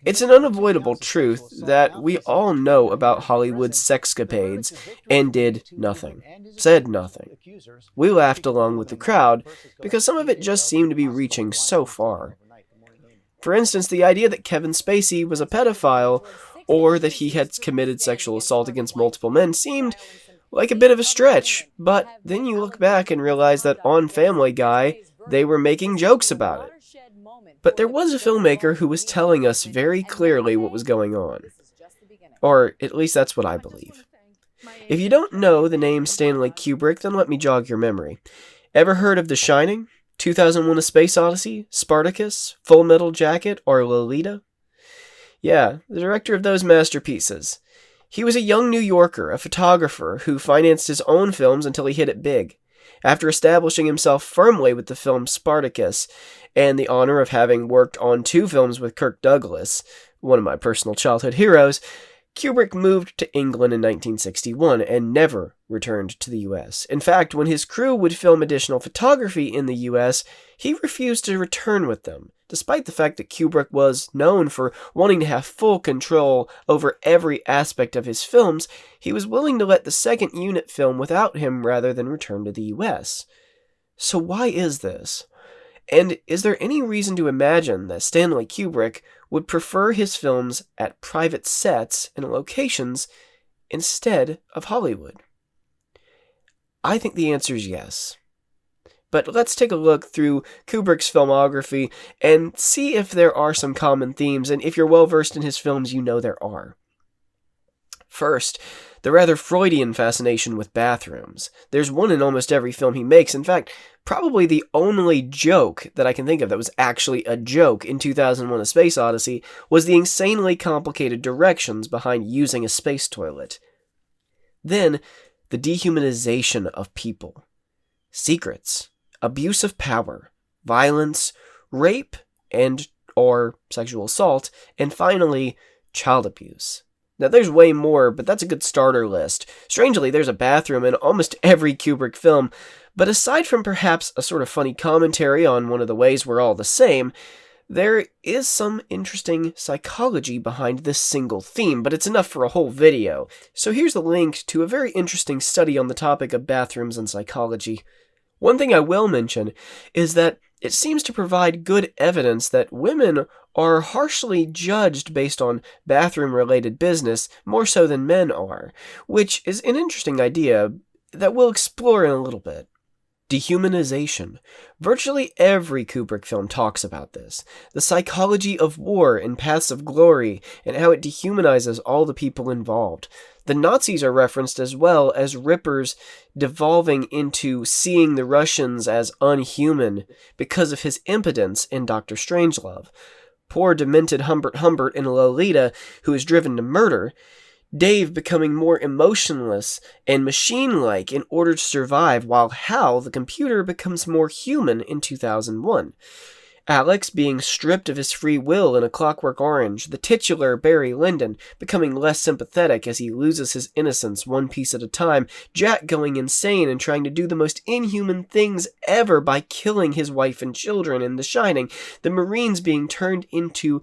It's an unavoidable truth that we all know about Hollywood's sexcapades and did nothing, said nothing. We laughed along with the crowd because some of it just seemed to be reaching so far. For instance, the idea that Kevin Spacey was a pedophile or that he had committed sexual assault against multiple men seemed like a bit of a stretch, but then you look back and realize that on Family Guy, they were making jokes about it. But there was a filmmaker who was telling us very clearly what was going on. Or at least that's what I believe. If you don't know the name Stanley Kubrick, then let me jog your memory. Ever heard of The Shining, 2001: A Space Odyssey, Spartacus, Full Metal Jacket, or Lolita? Yeah, the director of those masterpieces. He was a young New Yorker, a photographer, who financed his own films until he hit it big. After establishing himself firmly with the film Spartacus, and the honor of having worked on 2 films with Kirk Douglas, one of my personal childhood heroes, Kubrick moved to England in 1961 and never returned to the US. In fact, when his crew would film additional photography in the US, he refused to return with them, despite the fact that Kubrick was known for wanting to have full control over every aspect of his films. He was willing to let the second unit film without him rather than return to the US. So why is this? And is there any reason to imagine that Stanley Kubrick would prefer his films at private sets and locations instead of Hollywood? I think the answer is yes. But let's take a look through Kubrick's filmography and see if there are some common themes, and if you're well versed in his films, you know there are. First, the rather Freudian fascination with bathrooms. There's one in almost every film he makes. In fact, probably the only joke that I can think of that was actually a joke in 2001: A Space Odyssey was the insanely complicated directions behind using a space toilet. Then, the dehumanization of people. Secrets, abuse of power, violence, rape and or sexual assault, and finally, child abuse. Now, there's way more, but that's a good starter list. Strangely, there's a bathroom in almost every Kubrick film, but aside from perhaps a sort of funny commentary on one of the ways we're all the same, there is some interesting psychology behind this single theme, but it's enough for a whole video. So here's the link to a very interesting study on the topic of bathrooms and psychology. One thing I will mention is that it seems to provide good evidence that women are harshly judged based on bathroom-related business more so than men are, which is an interesting idea that we'll explore in a little bit. Dehumanization. Virtually every Kubrick film talks about this. The psychology of war in Paths of Glory and how it dehumanizes all the people involved. The Nazis are referenced as well as Rippers devolving into seeing the Russians as unhuman because of his impotence in Dr. Strangelove. Poor demented Humbert Humbert in Lolita, who is driven to murder. Dave becoming more emotionless and machine-like in order to survive, while Hal, the computer, becomes more human in 2001. Alex being stripped of his free will in A Clockwork Orange, the titular Barry Lyndon becoming less sympathetic as he loses his innocence one piece at a time, Jack going insane and trying to do the most inhuman things ever by killing his wife and children in The Shining, the Marines being turned into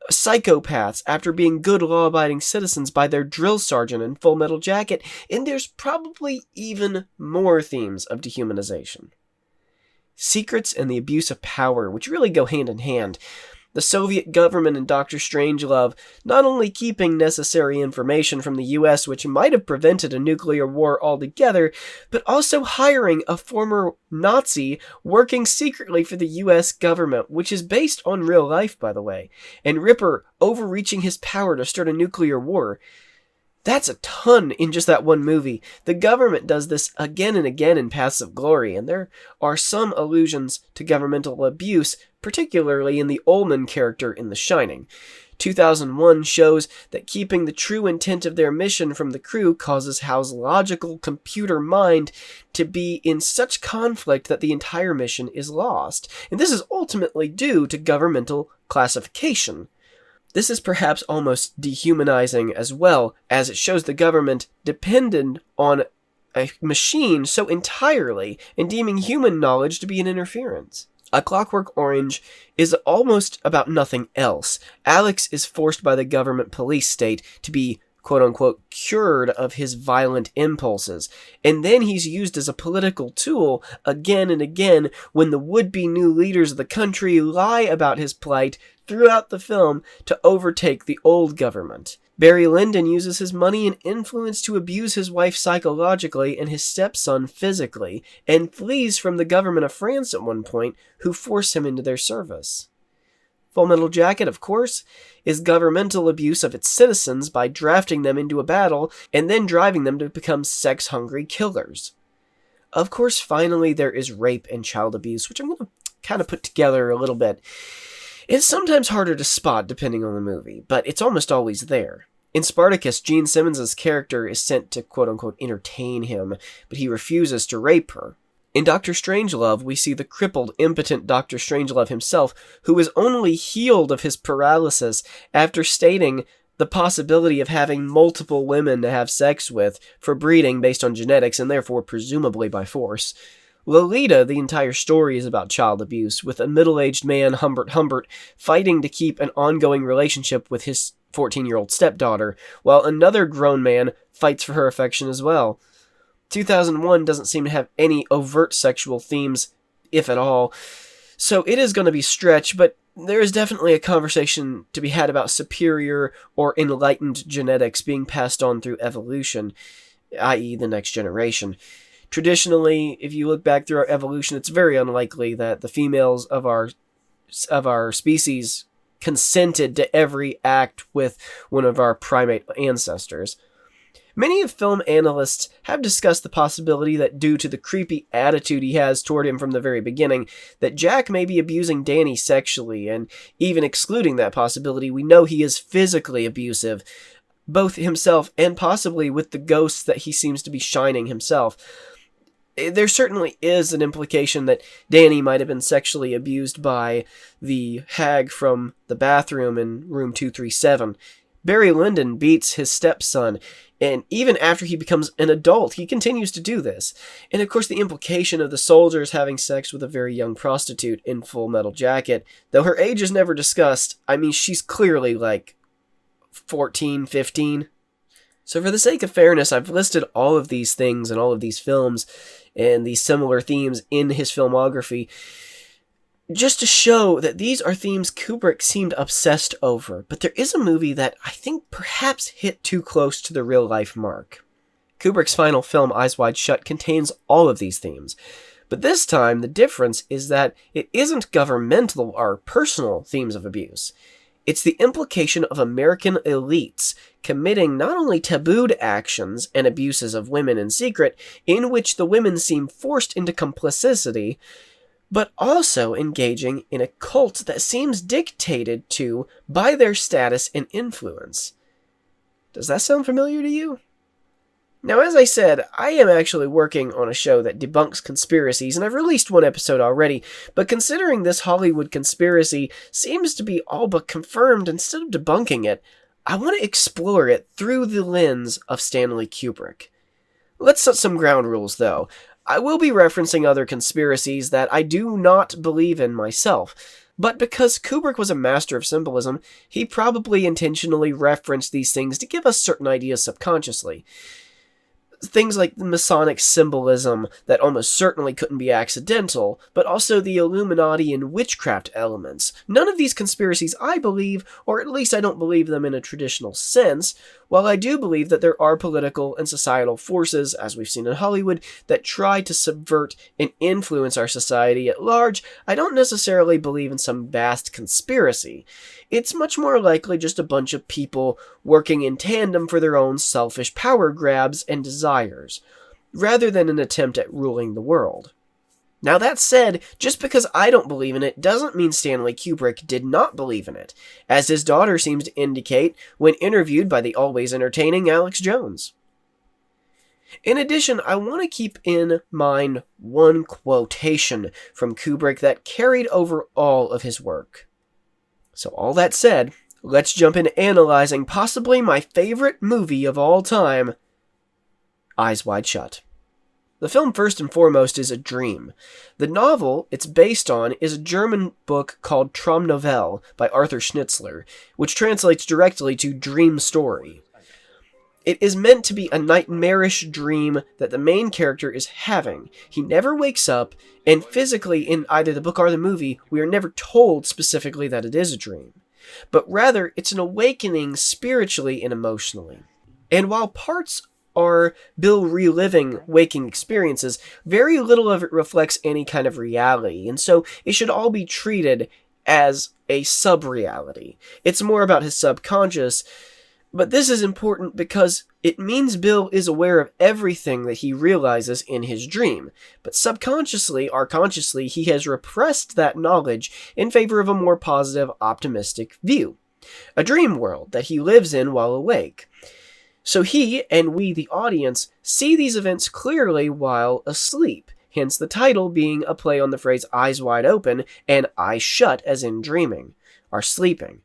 psychopaths after being good law-abiding citizens by their drill sergeant in Full Metal Jacket, and there's probably even more themes of dehumanization. Secrets and the abuse of power, which really go hand in hand. The Soviet government and Dr. Strangelove not only keeping necessary information from the US, which might have prevented a nuclear war altogether, but also hiring a former Nazi working secretly for the US government, which is based on real life, by the way, and Ripper overreaching his power to start a nuclear war. That's a ton in just that one movie. The government does this again and again in Paths of Glory, and there are some allusions to governmental abuse, particularly in the Ullman character in The Shining. 2001 shows that keeping the true intent of their mission from the crew causes Hal's logical computer mind to be in such conflict that the entire mission is lost. And this is ultimately due to governmental classification. This is perhaps almost dehumanizing as well, as it shows the government dependent on a machine so entirely and deeming human knowledge to be an interference. A Clockwork Orange is almost about nothing else. Alex is forced by the government police state to be quote-unquote cured of his violent impulses, and then he's used as a political tool again and again when the would-be new leaders of the country lie about his plight throughout the film to overtake the old government. Barry Lyndon uses his money and influence to abuse his wife psychologically and his stepson physically, and flees from the government of France at one point, who force him into their service. Full Metal Jacket, of course, is governmental abuse of its citizens by drafting them into a battle and then driving them to become sex-hungry killers. Of course, finally, there is rape and child abuse, which I'm going to kind of put together a little bit. It's sometimes harder to spot depending on the movie, but it's almost always there. In Spartacus, Gene Simmons' character is sent to quote-unquote entertain him, but he refuses to rape her. In Dr. Strangelove, we see the crippled, impotent Dr. Strangelove himself, who is only healed of his paralysis after stating the possibility of having multiple women to have sex with for breeding based on genetics and therefore presumably by force. Lolita, the entire story is about child abuse, with a middle-aged man, Humbert, fighting to keep an ongoing relationship with his 14-year-old stepdaughter, while another grown man fights for her affection as well. 2001 doesn't seem to have any overt sexual themes, if at all, so it is going to be stretched, but there is definitely a conversation to be had about superior or enlightened genetics being passed on through evolution, i.e. the next generation. Traditionally, if you look back through our evolution, it's very unlikely that the females of our species consented to every act with one of our primate ancestors. Many of film analysts have discussed the possibility that due to the creepy attitude he has toward him from the very beginning, that Jack may be abusing Danny sexually, and even excluding that possibility, we know he is physically abusive, both himself and possibly with the ghosts that he seems to be shining himself. There certainly is an implication that Danny might have been sexually abused by the hag from the bathroom in room 237. Barry Lyndon beats his stepson, and even after he becomes an adult, he continues to do this. And of course, the implication of the soldiers having sex with a very young prostitute in Full Metal Jacket, though her age is never discussed, I mean, she's clearly like 14, 15. So for the sake of fairness, I've listed all of these things and all of these films and these similar themes in his filmography, just to show that these are themes Kubrick seemed obsessed over, but there is a movie that I think perhaps hit too close to the real-life mark. Kubrick's final film, Eyes Wide Shut, contains all of these themes, but this time the difference is that it isn't governmental or personal themes of abuse. It's the implication of American elites committing not only tabooed actions and abuses of women in secret, in which the women seem forced into complicity, but also engaging in a cult that seems dictated to by their status and influence. Does that sound familiar to you? Now, as I said, I am actually working on a show that debunks conspiracies, and I've released one episode already, but considering this Hollywood conspiracy seems to be all but confirmed, instead of debunking it, I want to explore it through the lens of Stanley Kubrick. Let's set some ground rules, though. I will be referencing other conspiracies that I do not believe in myself, but because Kubrick was a master of symbolism, he probably intentionally referenced these things to give us certain ideas subconsciously. Things like the Masonic symbolism that almost certainly couldn't be accidental, but also the Illuminati and witchcraft elements. None of these conspiracies I believe, or at least I don't believe them in a traditional sense, while I do believe that there are political and societal forces, as we've seen in Hollywood, that try to subvert and influence our society at large. I don't necessarily believe in some vast conspiracy. It's much more likely just a bunch of people working in tandem for their own selfish power grabs and desires, rather than an attempt at ruling the world. Now that said, just because I don't believe in it doesn't mean Stanley Kubrick did not believe in it, as his daughter seems to indicate when interviewed by the always entertaining Alex Jones. In addition, I want to keep in mind one quotation from Kubrick that carried over all of his work. So all that said, let's jump into analyzing possibly my favorite movie of all time, Eyes Wide Shut. The film, first and foremost, is a dream. The novel it's based on is a German book called Traumnovelle by Arthur Schnitzler, which translates directly to dream story. It is meant to be a nightmarish dream that the main character is having. He never wakes up, and physically, in either the book or the movie, we are never told specifically that it is a dream. But rather, it's an awakening spiritually and emotionally. And while parts are Bill reliving waking experiences, very little of it reflects any kind of reality, and so it should all be treated as a sub-reality. It's more about his subconscious, but this is important because it means Bill is aware of everything that he realizes in his dream, but subconsciously or consciously he has repressed that knowledge in favor of a more positive, optimistic view. A dream world that he lives in while awake. So he, and we the audience, see these events clearly while asleep, hence the title being a play on the phrase eyes wide open and eyes shut as in dreaming, or sleeping.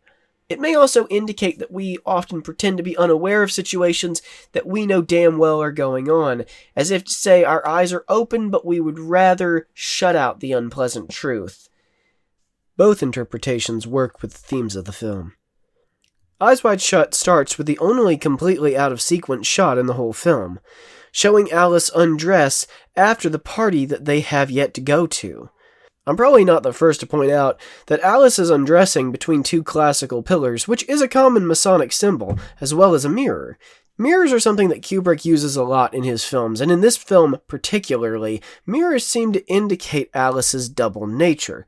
It may also indicate that we often pretend to be unaware of situations that we know damn well are going on, as if to say our eyes are open but we would rather shut out the unpleasant truth. Both interpretations work with the themes of the film. Eyes Wide Shut starts with the only completely out-of-sequence shot in the whole film, showing Alice undress after the party that they have yet to go to. I'm probably not the first to point out that Alice is undressing between two classical pillars, which is a common Masonic symbol, as well as a mirror. Mirrors are something that Kubrick uses a lot in his films, and in this film particularly, mirrors seem to indicate Alice's double nature.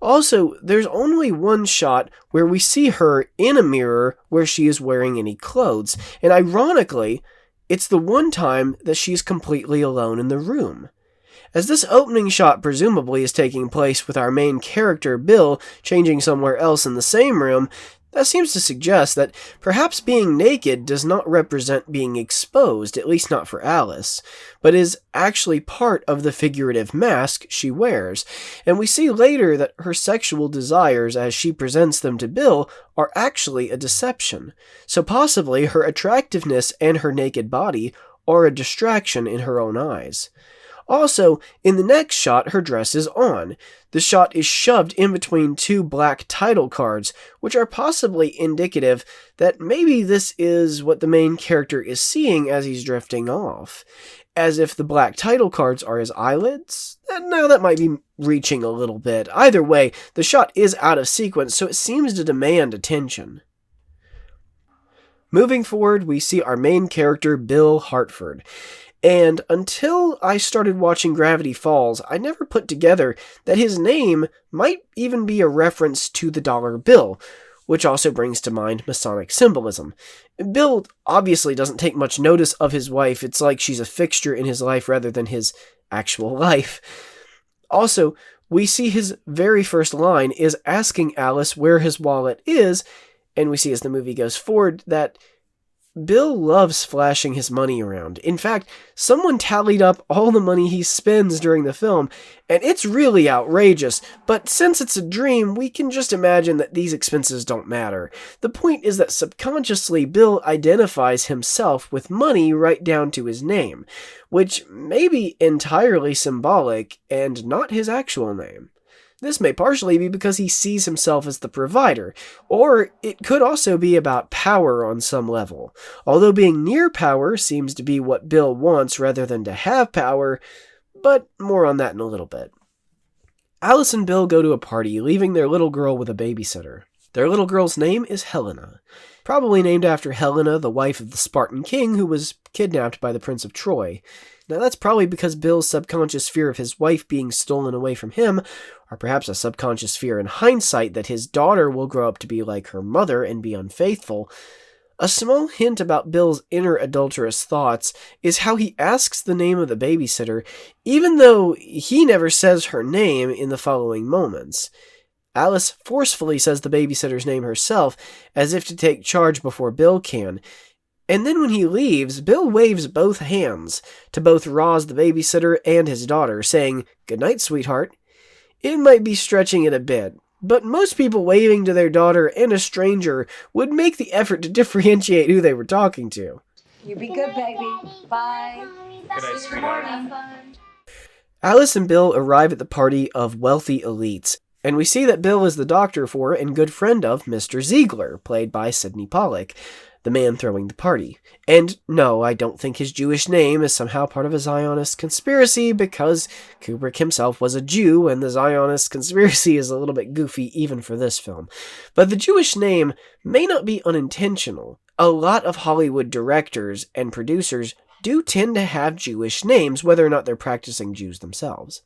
Also, there's only one shot where we see her in a mirror where she is wearing any clothes, and ironically, it's the one time that she's completely alone in the room. As this opening shot presumably is taking place with our main character, Bill, changing somewhere else in the same room, that seems to suggest that perhaps being naked does not represent being exposed, at least not for Alice, but is actually part of the figurative mask she wears, and we see later that her sexual desires as she presents them to Bill are actually a deception, so possibly her attractiveness and her naked body are a distraction in her own eyes. Also, in the next shot, her dress is on. The shot is shoved in between two black title cards, which are possibly indicative that maybe this is what the main character is seeing as he's drifting off. As if the black title cards are his eyelids? Now that might be reaching a little bit. Either way, the shot is out of sequence, so it seems to demand attention. Moving forward, we see our main character, Bill Harford. And until I started watching Gravity Falls, I never put together that his name might even be a reference to the dollar bill, which also brings to mind Masonic symbolism. Bill obviously doesn't take much notice of his wife. It's like she's a fixture in his life rather than his actual life. Also, we see his very first line is asking Alice where his wallet is, and we see as the movie goes forward that Bill loves flashing his money around. In fact, someone tallied up all the money he spends during the film, and it's really outrageous, but since it's a dream, we can just imagine that these expenses don't matter. The point is that subconsciously, Bill identifies himself with money right down to his name, which may be entirely symbolic and not his actual name. This may partially be because he sees himself as the provider, or it could also be about power on some level. Although being near power seems to be what Bill wants rather than to have power, but more on that in a little bit. Alice and Bill go to a party, leaving their little girl with a babysitter. Their little girl's name is Helena, probably named after Helena, the wife of the Spartan king who was kidnapped by the Prince of Troy. Now that's probably because Bill's subconscious fear of his wife being stolen away from him, or perhaps a subconscious fear in hindsight that his daughter will grow up to be like her mother and be unfaithful. A small hint about Bill's inner adulterous thoughts is how he asks the name of the babysitter, even though he never says her name in the following moments. Alice forcefully says the babysitter's name herself, as if to take charge before Bill can. And then when he leaves, Bill waves both hands to both Roz the babysitter and his daughter, saying, "Good night, sweetheart." It might be stretching it a bit, but most people waving to their daughter and a stranger would make the effort to differentiate who they were talking to. You be good, baby. Bye. Good night, sweetheart. Alice and Bill arrive at the party of wealthy elites, and we see that Bill is the doctor for and good friend of Mr. Ziegler, played by Sidney Pollack, the man throwing the party. And no, I don't think his Jewish name is somehow part of a Zionist conspiracy, because Kubrick himself was a Jew, and the Zionist conspiracy is a little bit goofy even for this film. But the Jewish name may not be unintentional. A lot of Hollywood directors and producers do tend to have Jewish names, whether or not they're practicing Jews themselves.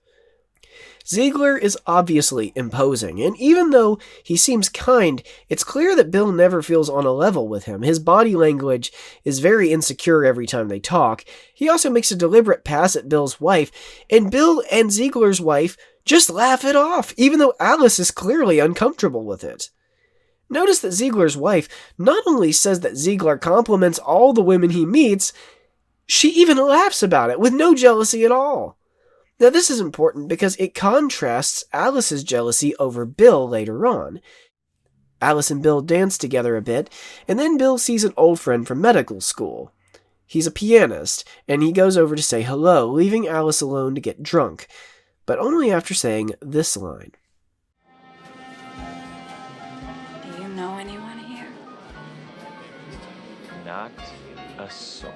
Ziegler is obviously imposing, and even though he seems kind, it's clear that Bill never feels on a level with him. His body language is very insecure every time they talk. He also makes a deliberate pass at Bill's wife, and Bill and Ziegler's wife just laugh it off, even though Alice is clearly uncomfortable with it. Notice that Ziegler's wife not only says that Ziegler compliments all the women he meets, she even laughs about it with no jealousy at all. Now this is important because it contrasts Alice's jealousy over Bill later on. Alice and Bill dance together a bit, and then Bill sees an old friend from medical school. He's a pianist, and he goes over to say hello, leaving Alice alone to get drunk, but only after saying this line. Do you know anyone here? Not a soul.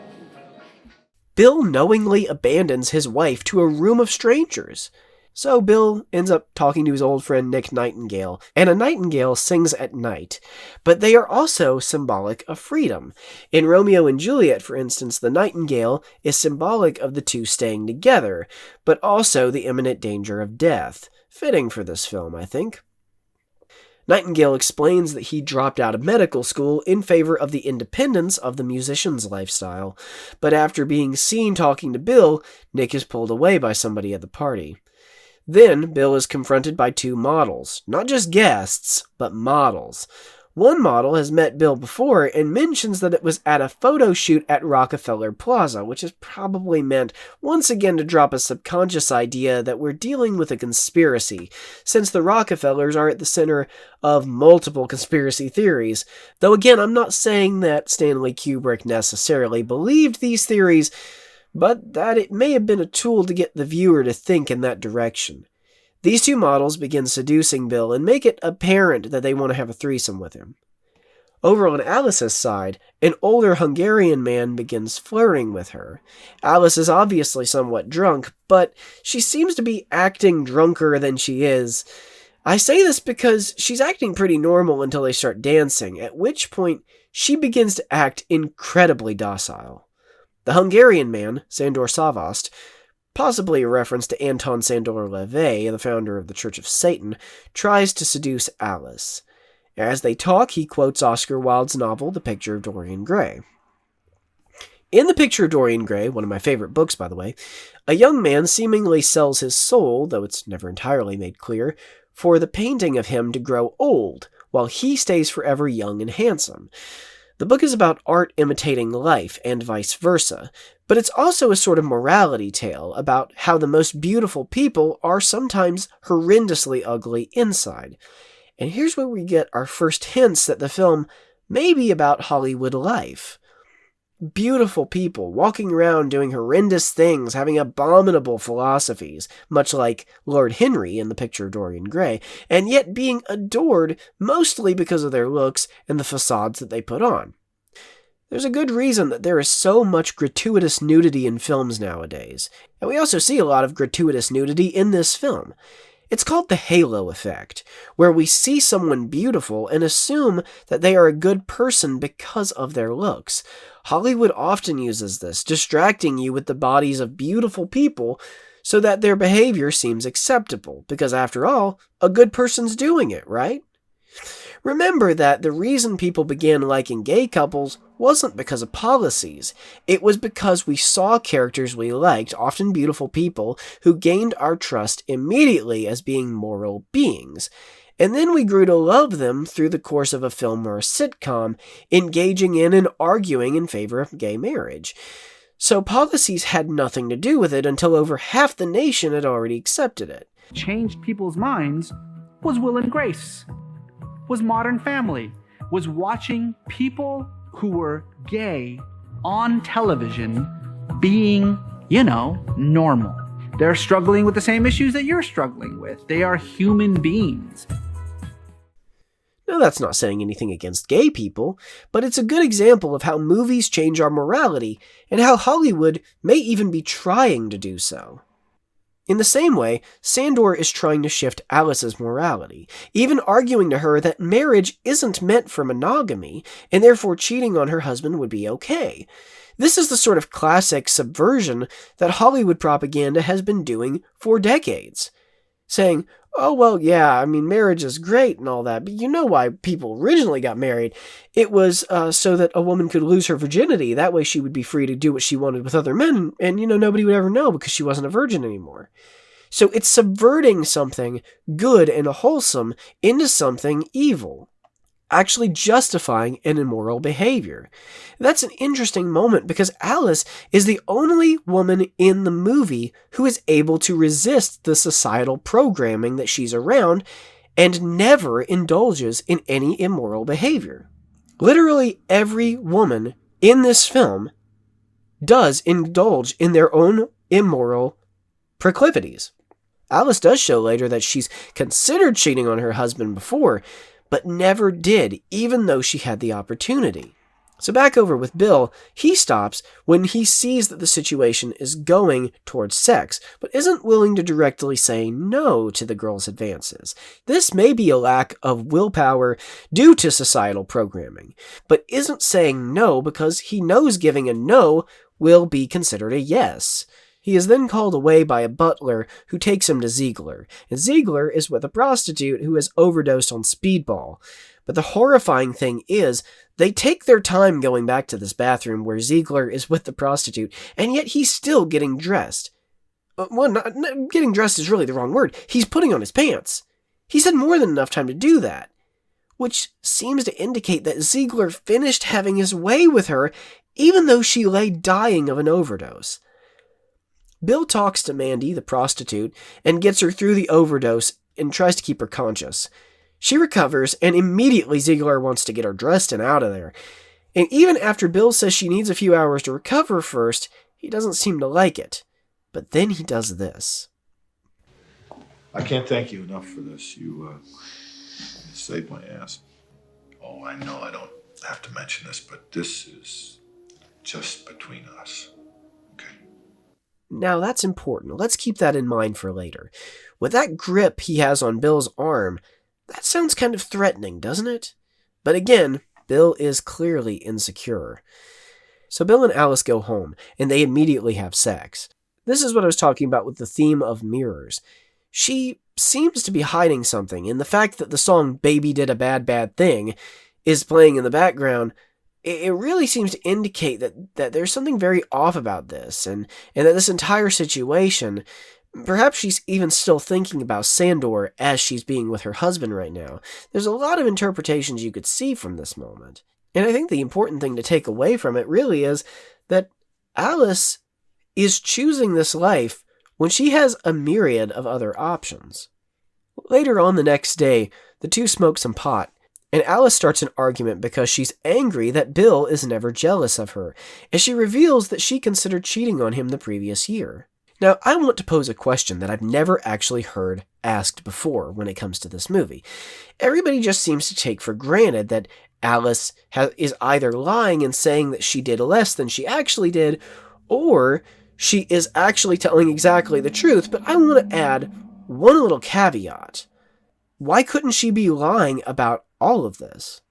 Bill knowingly abandons his wife to a room of strangers. So Bill ends up talking to his old friend Nick Nightingale, and a nightingale sings at night. But they are also symbolic of freedom. In Romeo and Juliet, for instance, the nightingale is symbolic of the two staying together, but also the imminent danger of death. Fitting for this film, I think. Nightingale explains that he dropped out of medical school in favor of the independence of the musician's lifestyle, but after being seen talking to Bill, Nick is pulled away by somebody at the party. Then, Bill is confronted by two models, not just guests, but models. One model has met Bill before and mentions that it was at a photo shoot at Rockefeller Plaza, which is probably meant once again to drop a subconscious idea that we're dealing with a conspiracy, since the Rockefellers are at the center of multiple conspiracy theories. Though again, I'm not saying that Stanley Kubrick necessarily believed these theories, but that it may have been a tool to get the viewer to think in that direction. These two models begin seducing Bill and make it apparent that they want to have a threesome with him. Over on Alice's side, an older Hungarian man begins flirting with her. Alice is obviously somewhat drunk, but she seems to be acting drunker than she is. I say this because she's acting pretty normal until they start dancing, at which point she begins to act incredibly docile. The Hungarian man, Sandor Szavast, possibly a reference to Anton Sandor LaVey, the founder of the Church of Satan, tries to seduce Alice. As they talk, he quotes Oscar Wilde's novel, The Picture of Dorian Gray. In The Picture of Dorian Gray, one of my favorite books, by the way, a young man seemingly sells his soul, though it's never entirely made clear, for the painting of him to grow old, while he stays forever young and handsome. The book is about art imitating life, and vice versa, but it's also a sort of morality tale about how the most beautiful people are sometimes horrendously ugly inside. And here's where we get our first hints that the film may be about Hollywood life. Beautiful people walking around doing horrendous things, having abominable philosophies, much like Lord Henry in The Picture of Dorian Gray, and yet being adored mostly because of their looks and the facades that they put on. There's a good reason that there is so much gratuitous nudity in films nowadays, and we also see a lot of gratuitous nudity in this film. It's called the halo effect, where we see someone beautiful and assume that they are a good person because of their looks. Hollywood often uses this, distracting you with the bodies of beautiful people so that their behavior seems acceptable, because after all, a good person's doing it, right? Remember that the reason people began liking gay couples wasn't because of policies. It was because we saw characters we liked, often beautiful people, who gained our trust immediately as being moral beings. And then we grew to love them through the course of a film or a sitcom, engaging in and arguing in favor of gay marriage. So policies had nothing to do with it until over half the nation had already accepted it. Changed people's minds was Will and Grace, was Modern Family, was watching people who were gay on television being, normal. They're struggling with the same issues that you're struggling with. They are human beings. Now, that's not saying anything against gay people, but it's a good example of how movies change our morality and how Hollywood may even be trying to do so. In the same way, Sandor is trying to shift Alice's morality, even arguing to her that marriage isn't meant for monogamy, and therefore cheating on her husband would be okay. This is the sort of classic subversion that Hollywood propaganda has been doing for decades. Saying, oh, well, yeah, marriage is great and all that, but you know why people originally got married. It was so that a woman could lose her virginity. That way she would be free to do what she wanted with other men, and nobody would ever know because she wasn't a virgin anymore. So it's subverting something good and wholesome into something evil, actually justifying an immoral behavior. That's an interesting moment because Alice is the only woman in the movie who is able to resist the societal programming that she's around and never indulges in any immoral behavior. Literally every woman in this film does indulge in their own immoral proclivities. Alice does show later that she's considered cheating on her husband before, but never did, even though she had the opportunity. So back over with Bill, he stops when he sees that the situation is going towards sex, but isn't willing to directly say no to the girl's advances. This may be a lack of willpower due to societal programming, but isn't saying no because he knows giving a no will be considered a yes. He is then called away by a butler who takes him to Ziegler, and Ziegler is with a prostitute who has overdosed on speedball. But the horrifying thing is, they take their time going back to this bathroom where Ziegler is with the prostitute, and yet he's still getting dressed. Getting dressed is really the wrong word. He's putting on his pants. He's had more than enough time to do that, which seems to indicate that Ziegler finished having his way with her, even though she lay dying of an overdose. Bill talks to Mandy, the prostitute, and gets her through the overdose and tries to keep her conscious. She recovers, and immediately Ziegler wants to get her dressed and out of there. And even after Bill says she needs a few hours to recover first, he doesn't seem to like it. But then he does this. I can't thank you enough for this. You saved my ass. Oh, I know I don't have to mention this, but this is just between us. Okay? Now that's important. Let's keep that in mind for later. With that grip he has on Bill's arm, that sounds kind of threatening, doesn't it? But again, Bill is clearly insecure. So Bill and Alice go home, and they immediately have sex. This is what I was talking about with the theme of mirrors. She seems to be hiding something, and the fact that the song Baby Did a Bad, Bad Thing is playing in the background, it really seems to indicate that there's something very off about this, and that this entire situation, perhaps she's even still thinking about Sandor as she's being with her husband right now. There's a lot of interpretations you could see from this moment. And I think the important thing to take away from it really is that Alice is choosing this life when she has a myriad of other options. Later on the next day, the two smoke some pot, and Alice starts an argument because she's angry that Bill is never jealous of her, and she reveals that she considered cheating on him the previous year. Now, I want to pose a question that I've never actually heard asked before when it comes to this movie. Everybody just seems to take for granted that Alice is either lying and saying that she did less than she actually did, or she is actually telling exactly the truth, but I want to add one little caveat. Why couldn't she be lying about all of this?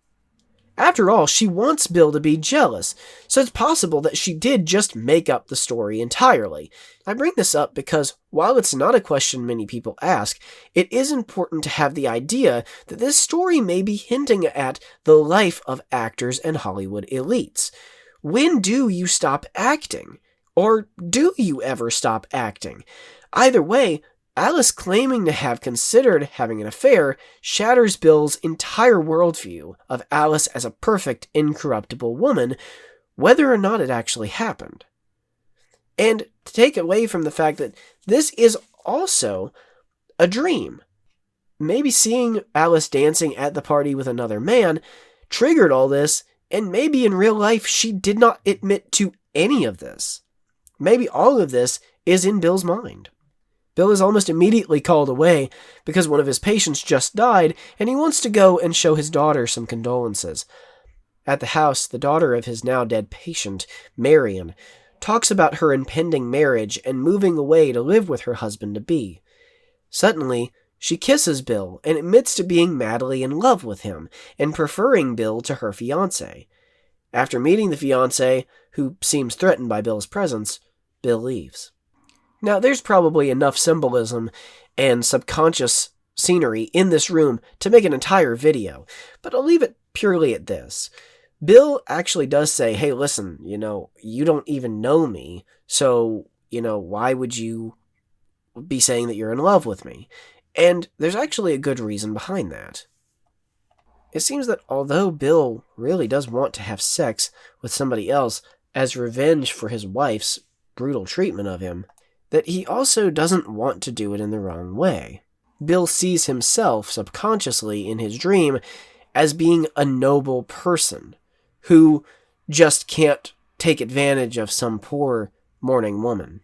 After all, she wants Bill to be jealous, so it's possible that she did just make up the story entirely. I bring this up because, while it's not a question many people ask, it is important to have the idea that this story may be hinting at the life of actors and Hollywood elites. When do you stop acting? Or do you ever stop acting? Either way, Alice claiming to have considered having an affair shatters Bill's entire worldview of Alice as a perfect, incorruptible woman, whether or not it actually happened. And to take away from the fact that this is also a dream. Maybe seeing Alice dancing at the party with another man triggered all this And maybe in real life she did not admit to any of this. Maybe all of this is in Bill's mind. Bill is almost immediately called away because one of his patients just died, and he wants to go and show his daughter some condolences. At the house, the daughter of his now dead patient, Marion, talks about her impending marriage and moving away to live with her husband-to-be. Suddenly, she kisses Bill and admits to being madly in love with him and preferring Bill to her fiancé. After meeting the fiancé, who seems threatened by Bill's presence, Bill leaves. Now, there's probably enough symbolism and subconscious scenery in this room to make an entire video, but I'll leave it purely at this. Bill actually does say, hey, listen, you don't even know me, so, why would you be saying that you're in love with me? And there's actually a good reason behind that. It seems that although Bill really does want to have sex with somebody else as revenge for his wife's brutal treatment of him, that he also doesn't want to do it in the wrong way. Bill sees himself subconsciously in his dream as being a noble person who just can't take advantage of some poor mourning woman.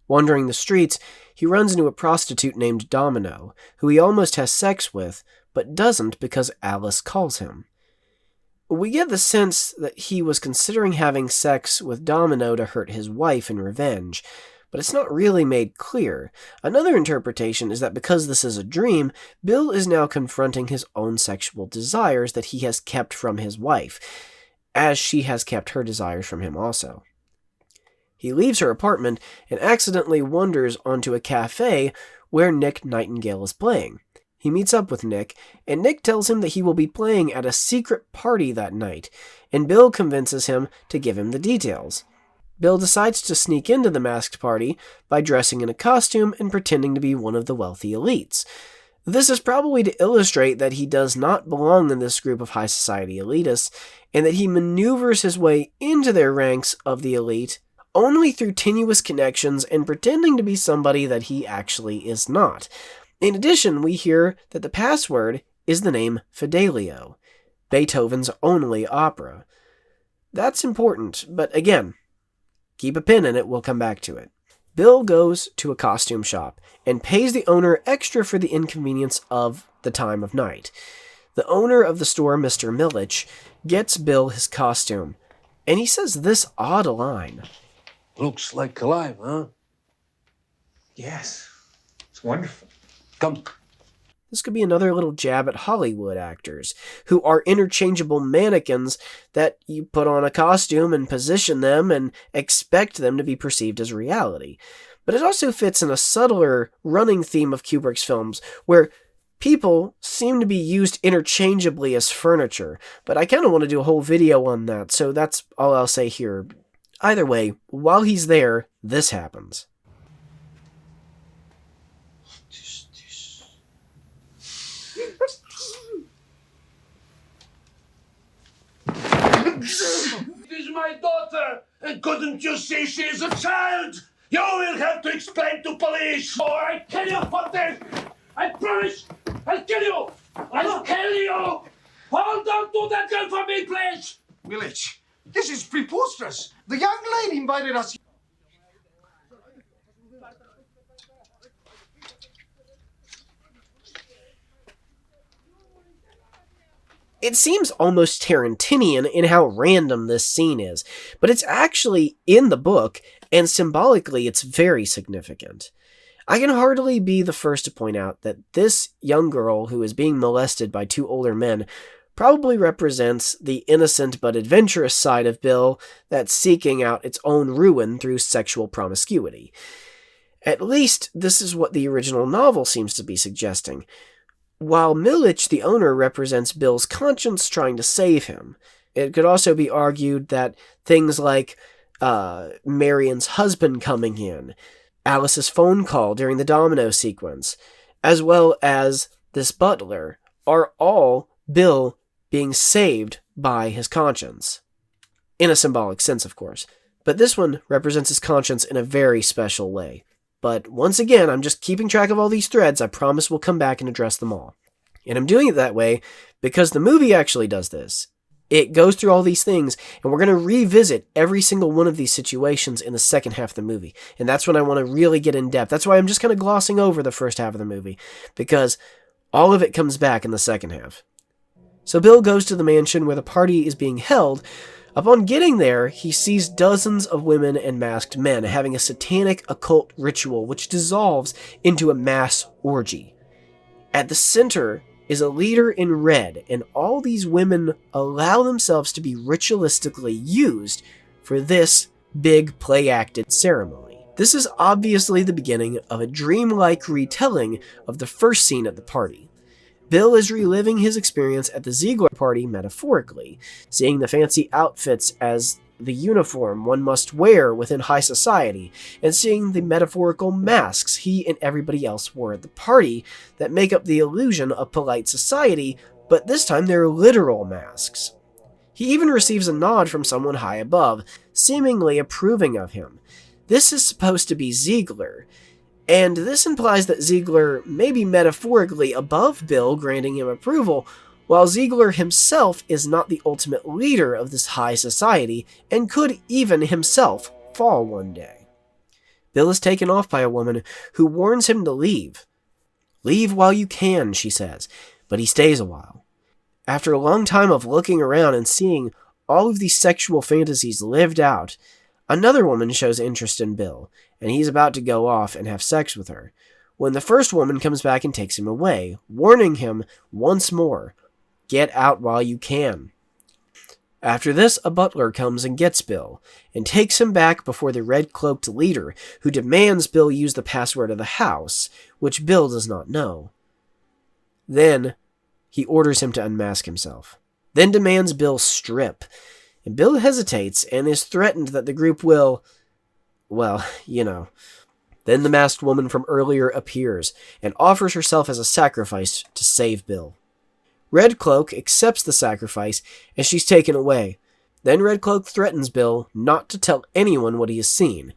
Wandering the streets, he runs into a prostitute named Domino, who he almost has sex with, but doesn't because Alice calls him. We get the sense that he was considering having sex with Domino to hurt his wife in revenge, but it's not really made clear. Another interpretation is that because this is a dream, Bill is now confronting his own sexual desires that he has kept from his wife, as she has kept her desires from him also. He leaves her apartment and accidentally wanders onto a cafe where Nick Nightingale is playing. He meets up with Nick, and Nick tells him that he will be playing at a secret party that night, and Bill convinces him to give him the details. Bill decides to sneak into the masked party by dressing in a costume and pretending to be one of the wealthy elites. This is probably to illustrate that he does not belong in this group of high society elitists, and that he maneuvers his way into their ranks of the elite only through tenuous connections and pretending to be somebody that he actually is not. In addition, we hear that the password is the name Fidelio, Beethoven's only opera. That's important, but again, keep a pin in it, we'll come back to it. Bill goes to a costume shop and pays the owner extra for the inconvenience of the time of night. The owner of the store, Mr. Milich, gets Bill his costume, and he says this odd line. Looks like alive, huh? Yes. It's wonderful. Come. This could be another little jab at Hollywood actors, who are interchangeable mannequins that you put on a costume and position them and expect them to be perceived as reality. But it also fits in a subtler running theme of Kubrick's films, where people seem to be used interchangeably as furniture, but I kind of want to do a whole video on that, so that's all I'll say here. Either way, while he's there, this happens. This is my daughter, and couldn't you see she is a child? You will have to explain to police, or I kill you for this! I promise! I'll kill you! I'll kill you! Hold on to that gun for me, please! Milich, this is preposterous. The young lady invited us. It seems almost Tarantinian in how random this scene is, but it's actually in the book, and symbolically it's very significant. I can hardly be the first to point out that this young girl who is being molested by two older men probably represents the innocent but adventurous side of Bill that's seeking out its own ruin through sexual promiscuity. At least, this is what the original novel seems to be suggesting. While Milich, the owner, represents Bill's conscience trying to save him. It could also be argued that things like Marion's husband coming in, Alice's phone call during the domino sequence, as well as this butler, are all Bill being saved by his conscience. In a symbolic sense, of course. But this one represents his conscience in a very special way. But once again, I'm just keeping track of all these threads. I promise we'll come back and address them all. And I'm doing it that way because the movie actually does this. It goes through all these things, and we're going to revisit every single one of these situations in the second half of the movie. And that's when I want to really get in depth. That's why I'm just kind of glossing over the first half of the movie, because all of it comes back in the second half. So Bill goes to the mansion where the party is being held. Upon getting there, he sees dozens of women and masked men having a satanic occult ritual which dissolves into a mass orgy. At the center is a leader in red, and all these women allow themselves to be ritualistically used for this big play-acted ceremony. This is obviously the beginning of a dreamlike retelling of the first scene at the party. Bill is reliving his experience at the Ziegler party metaphorically, seeing the fancy outfits as the uniform one must wear within high society, and seeing the metaphorical masks he and everybody else wore at the party that make up the illusion of polite society, but this time they're literal masks. He even receives a nod from someone high above, seemingly approving of him. This is supposed to be Ziegler, and this implies that Ziegler may be metaphorically above Bill, granting him approval, while Ziegler himself is not the ultimate leader of this high society, and could even himself fall one day. Bill is taken off by a woman who warns him to leave. "Leave while you can," she says, but he stays a while. After a long time of looking around and seeing all of these sexual fantasies lived out, another woman shows interest in Bill, and he's about to go off and have sex with her, when the first woman comes back and takes him away, warning him once more, "Get out while you can." After this, a butler comes and gets Bill, and takes him back before the red-cloaked leader, who demands Bill use the password of the house, which Bill does not know. Then, he orders him to unmask himself, then demands Bill strip, and Bill hesitates and is threatened that the group will, well, you know. Then the masked woman from earlier appears, and offers herself as a sacrifice to save Bill. Red Cloak accepts the sacrifice, and she's taken away. Then Red Cloak threatens Bill not to tell anyone what he has seen,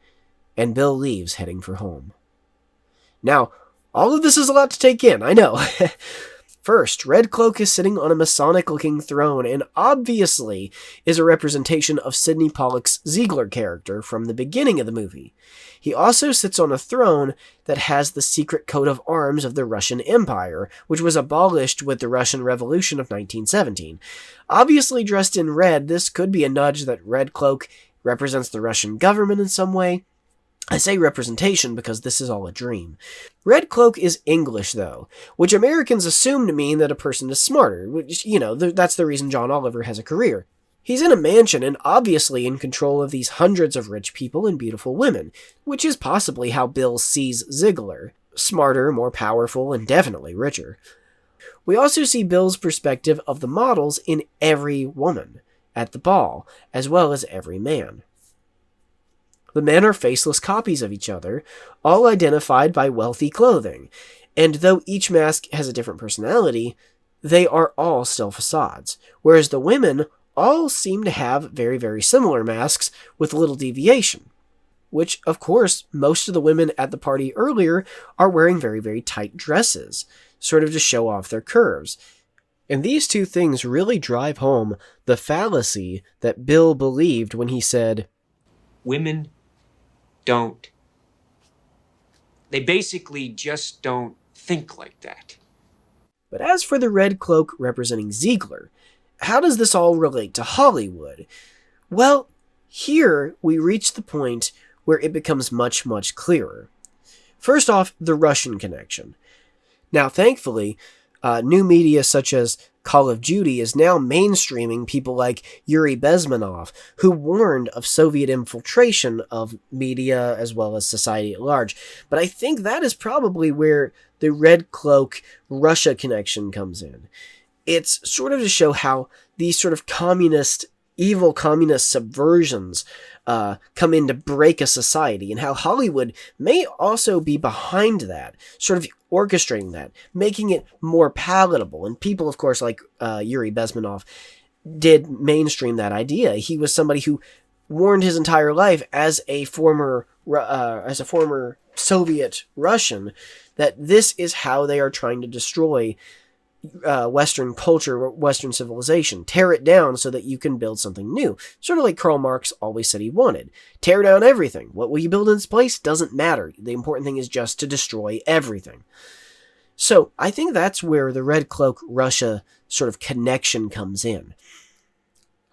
and Bill leaves, heading for home. Now, all of this is a lot to take in, I know. First, Red Cloak is sitting on a Masonic-looking throne, and obviously is a representation of Sidney Pollack's Ziegler character from the beginning of the movie. He also sits on a throne that has the secret coat of arms of the Russian Empire, which was abolished with the Russian Revolution of 1917. Obviously dressed in red, this could be a nudge that Red Cloak represents the Russian government in some way. I say representation because this is all a dream. Red Cloak is English, though, which Americans assume to mean that a person is smarter, which, that's the reason John Oliver has a career. He's in a mansion and obviously in control of these hundreds of rich people and beautiful women, which is possibly how Bill sees Ziegler. Smarter, more powerful, and definitely richer. We also see Bill's perspective of the models in every woman at the ball, as well as every man. The men are faceless copies of each other, all identified by wealthy clothing, and though each mask has a different personality, they are all still facades, whereas the women all seem to have very, very similar masks with little deviation, which, of course, most of the women at the party earlier are wearing very, very tight dresses, sort of to show off their curves. And these two things really drive home the fallacy that Bill believed when he said, "Women don't. They basically just don't think like that." But as for the Red Cloak representing Ziegler, how does this all relate to Hollywood? Well, here we reach the point where it becomes much, much clearer. First off, the Russian connection. Now, thankfully, new media such as Call of Duty is now mainstreaming people like Yuri Bezmenov, who warned of Soviet infiltration of media as well as society at large. But I think that is probably where the Red Cloak Russia connection comes in. It's sort of to show how these sort of evil communist subversions come in to break a society, and how Hollywood may also be behind that, sort of orchestrating that, making it more palatable. And people, of course, like Yuri Bezmenov, did mainstream that idea. He was somebody who warned his entire life as a former Soviet Russian that this is how they are trying to destroy Western culture, Western civilization. Tear it down so that you can build something new. Sort of like Karl Marx always said he wanted. Tear down everything. What will you build in its place? Doesn't matter. The important thing is just to destroy everything. So I think that's where the Red Cloak Russia sort of connection comes in.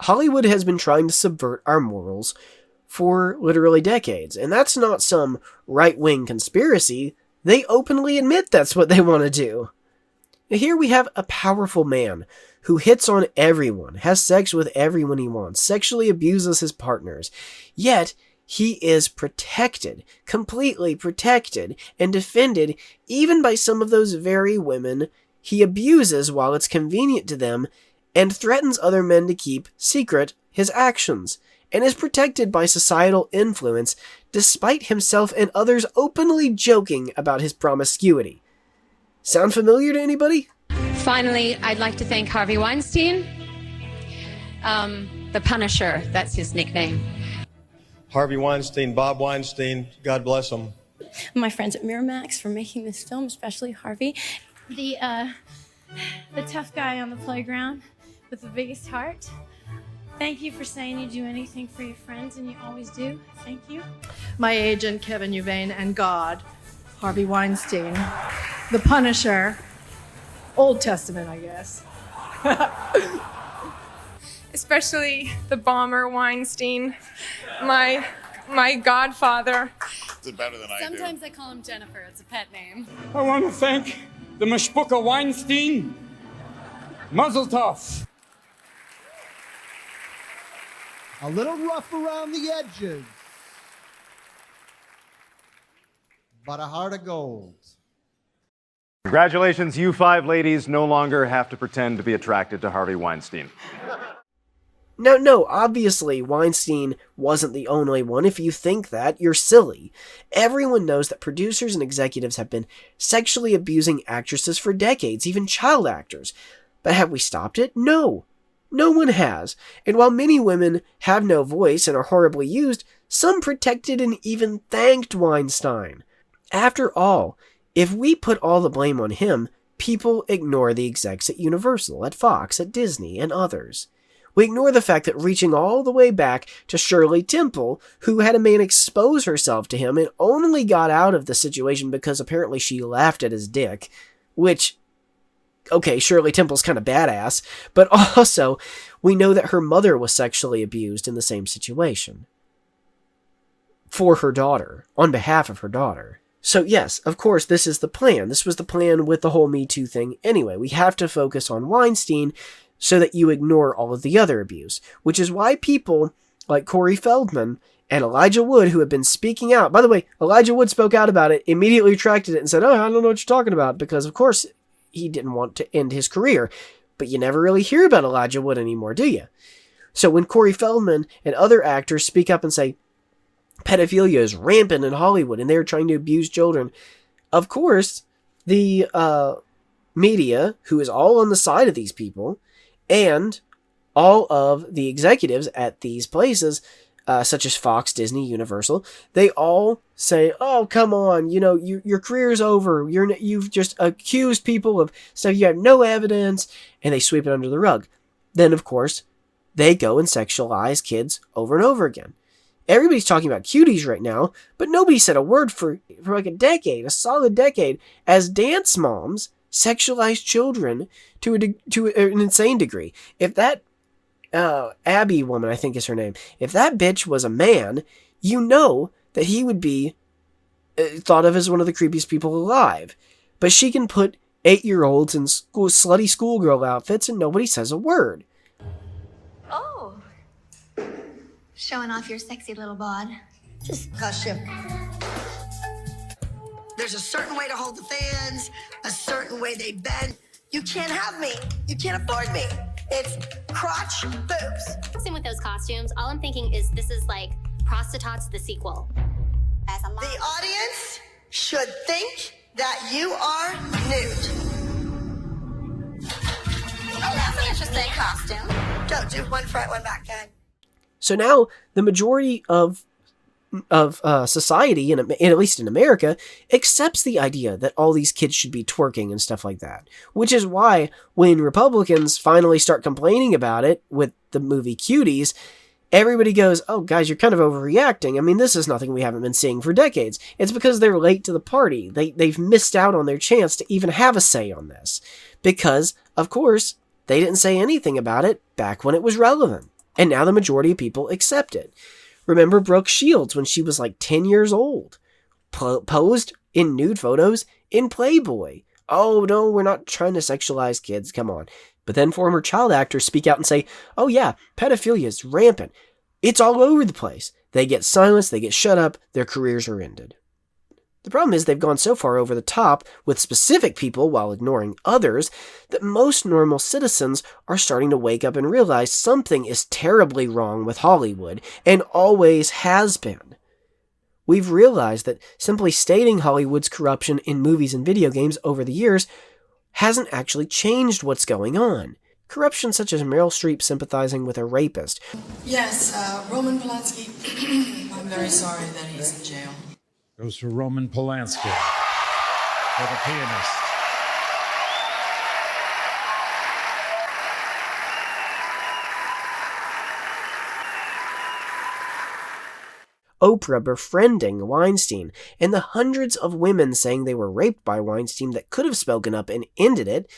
Hollywood has been trying to subvert our morals for literally decades, and that's not some right-wing conspiracy. They openly admit that's what they want to do. Here we have a powerful man who hits on everyone, has sex with everyone he wants, sexually abuses his partners, yet he is protected, completely protected, and defended even by some of those very women he abuses while it's convenient to them, and threatens other men to keep secret his actions, and is protected by societal influence despite himself and others openly joking about his promiscuity. Sound familiar to anybody? Finally, I'd like to thank Harvey Weinstein, the Punisher, that's his nickname. Harvey Weinstein, Bob Weinstein, God bless him. My friends at Miramax for making this film, especially Harvey. The tough guy on the playground with the biggest heart. Thank you for saying you'd do anything for your friends, and you always do. Thank you. My agent, Kevin Uvain, and God, Harvey Weinstein, the Punisher, Old Testament, I guess. Especially the bomber Weinstein, my godfather. It's better than I do. Sometimes I call him Jennifer. It's a pet name. I want to thank the Mashpuka Weinstein. Mazel tov. A little rough around the edges, but a heart of gold. Congratulations, you 5 ladies no longer have to pretend to be attracted to Harvey Weinstein. No, obviously Weinstein wasn't the only one. If you think that, you're silly. Everyone knows that producers and executives have been sexually abusing actresses for decades, even child actors. But have we stopped it? No. No one has. And while many women have no voice and are horribly used, some protected and even thanked Weinstein. After all, if we put all the blame on him, people ignore the execs at Universal, at Fox, at Disney, and others. We ignore the fact that reaching all the way back to Shirley Temple, who had a man expose herself to him and only got out of the situation because apparently she laughed at his dick, which, okay, Shirley Temple's kind of badass, but also we know that her mother was sexually abused in the same situation. For her daughter, on behalf of her daughter. So yes, of course, this is the plan. This was the plan with the whole Me Too thing anyway. We have to focus on Weinstein so that you ignore all of the other abuse, which is why people like Corey Feldman and Elijah Wood, who have been speaking out, by the way, Elijah Wood spoke out about it, immediately retracted it and said, I don't know what you're talking about, because of course he didn't want to end his career. But you never really hear about Elijah Wood anymore, do you? So when Corey Feldman and other actors speak up and say, pedophilia is rampant in Hollywood and they're trying to abuse children, of course, the media, who is all on the side of these people, and all of the executives at these places, such as Fox, Disney, Universal, they all say, oh, come on, your career's over. You've just accused people of stuff. You have no evidence, and they sweep it under the rug. Then, of course, they go and sexualize kids over and over again. Everybody's talking about cuties right now, but nobody said a word for like a decade, a solid decade, as dance moms sexualize children to an insane degree. If that Abby woman, I think is her name, if that bitch was a man, you know that he would be thought of as one of the creepiest people alive. But she can put 8-year-olds in slutty schoolgirl outfits and nobody says a word. Oh. Showing off your sexy little bod. Just hush him. There's a certain way to hold the fans, a certain way they bend. You can't have me. You can't afford me. It's crotch boobs. Same with those costumes. All I'm thinking is this is like Prostitutes the sequel. As a the audience should think that you are nude. Oh, that's an interesting costume. Don't do one front, one back, then. So now the majority of society, at least in America, accepts the idea that all these kids should be twerking and stuff like that. Which is why when Republicans finally start complaining about it with the movie Cuties, everybody goes, oh, guys, you're kind of overreacting. I mean, this is nothing we haven't been seeing for decades. It's because they're late to the party. They've missed out on their chance to even have a say on this. Because, of course, they didn't say anything about it back when it was relevant. And now the majority of people accept it. Remember Brooke Shields when she was like 10 years old? Posed in nude photos in Playboy. Oh, no, we're not trying to sexualize kids. Come on. But then former child actors speak out and say, oh yeah, pedophilia is rampant. It's all over the place. They get silenced, they get shut up, their careers are ended. The problem is they've gone so far over the top with specific people while ignoring others that most normal citizens are starting to wake up and realize something is terribly wrong with Hollywood and always has been. We've realized that simply stating Hollywood's corruption in movies and video games over the years hasn't actually changed what's going on. Corruption such as Meryl Streep sympathizing with a rapist. Yes, Roman Polanski. I'm very sorry that he's in jail. Goes for Roman Polanski, for the pianist. Oprah befriending Weinstein, and the hundreds of women saying they were raped by Weinstein that could have spoken up and ended it,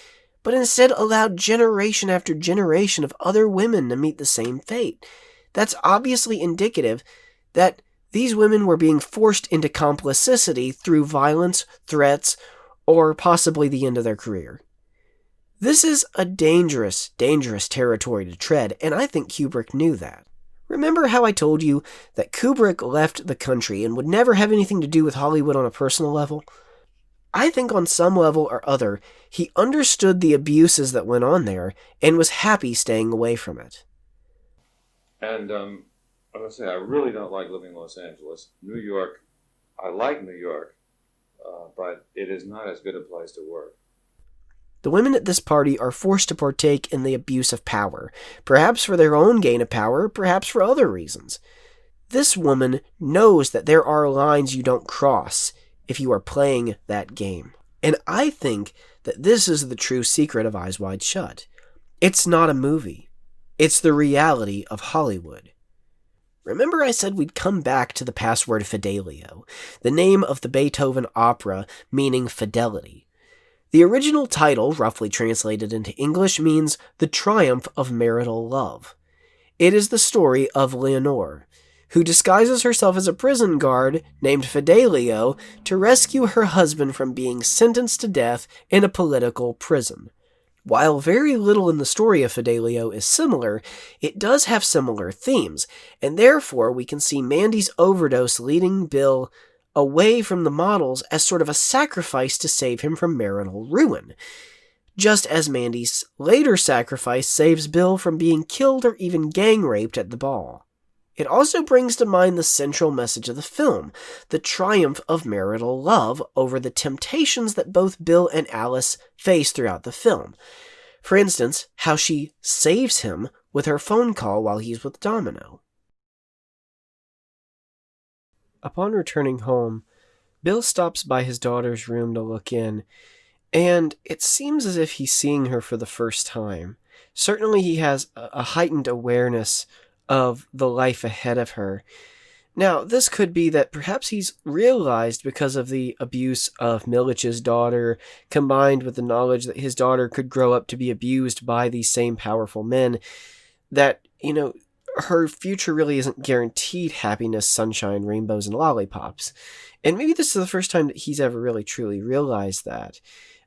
but instead allowed generation after generation of other women to meet the same fate. That's obviously indicative that these women were being forced into complicity through violence, threats, or possibly the end of their career. This is a dangerous, dangerous territory to tread, and I think Kubrick knew that. Remember how I told you that Kubrick left the country and would never have anything to do with Hollywood on a personal level? I think on some level or other, he understood the abuses that went on there and was happy staying away from it. And I must say, I really don't like living in Los Angeles. New York, I like New York, but it is not as good a place to work. The women at this party are forced to partake in the abuse of power, perhaps for their own gain of power, perhaps for other reasons. This woman knows that there are lines you don't cross if you are playing that game. And I think that this is the true secret of Eyes Wide Shut. It's not a movie. It's the reality of Hollywood. Remember I said we'd come back to the password Fidelio, the name of the Beethoven opera meaning fidelity. The original title, roughly translated into English, means The Triumph of Marital Love. It is the story of Leonore, who disguises herself as a prison guard named Fidelio to rescue her husband from being sentenced to death in a political prison. While very little in the story of Fidelio is similar, it does have similar themes, and therefore we can see Mandy's overdose leading Bill away from the models as sort of a sacrifice to save him from marital ruin, just as Mandy's later sacrifice saves Bill from being killed or even gang raped at the ball. It also brings to mind the central message of the film, the triumph of marital love over the temptations that both Bill and Alice face throughout the film. For instance, how she saves him with her phone call while he's with Domino. Upon returning home, Bill stops by his daughter's room to look in, and it seems as if he's seeing her for the first time. Certainly he has a heightened awareness of the life ahead of her. Now, this could be that perhaps he's realized because of the abuse of Milich's daughter, combined with the knowledge that his daughter could grow up to be abused by these same powerful men, that, her future really isn't guaranteed happiness, sunshine, rainbows, and lollipops. And maybe this is the first time that he's ever really truly realized that.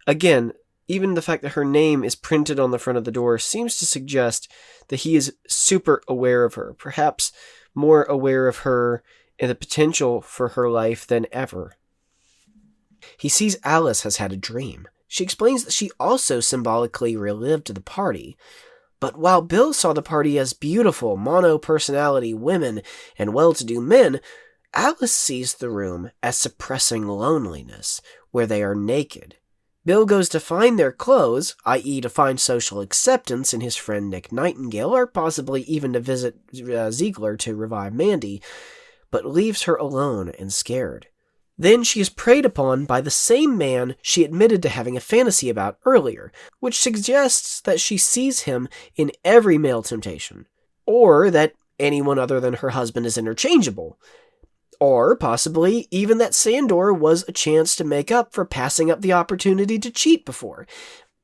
Again, even the fact that her name is printed on the front of the door seems to suggest that he is super aware of her, perhaps more aware of her and the potential for her life than ever. He sees Alice has had a dream. She explains that she also symbolically relived the party. But while Bill saw the party as beautiful, mono-personality women and well-to-do men, Alice sees the room as suppressing loneliness, where they are naked. Bill goes to find their clothes, i.e. to find social acceptance in his friend Nick Nightingale, or possibly even to visit Ziegler to revive Mandy. but leaves her alone and scared. Then she is preyed upon by the same man she admitted to having a fantasy about earlier, which suggests that she sees him in every male temptation, or that anyone other than her husband is interchangeable, or possibly even that Sandor was a chance to make up for passing up the opportunity to cheat before.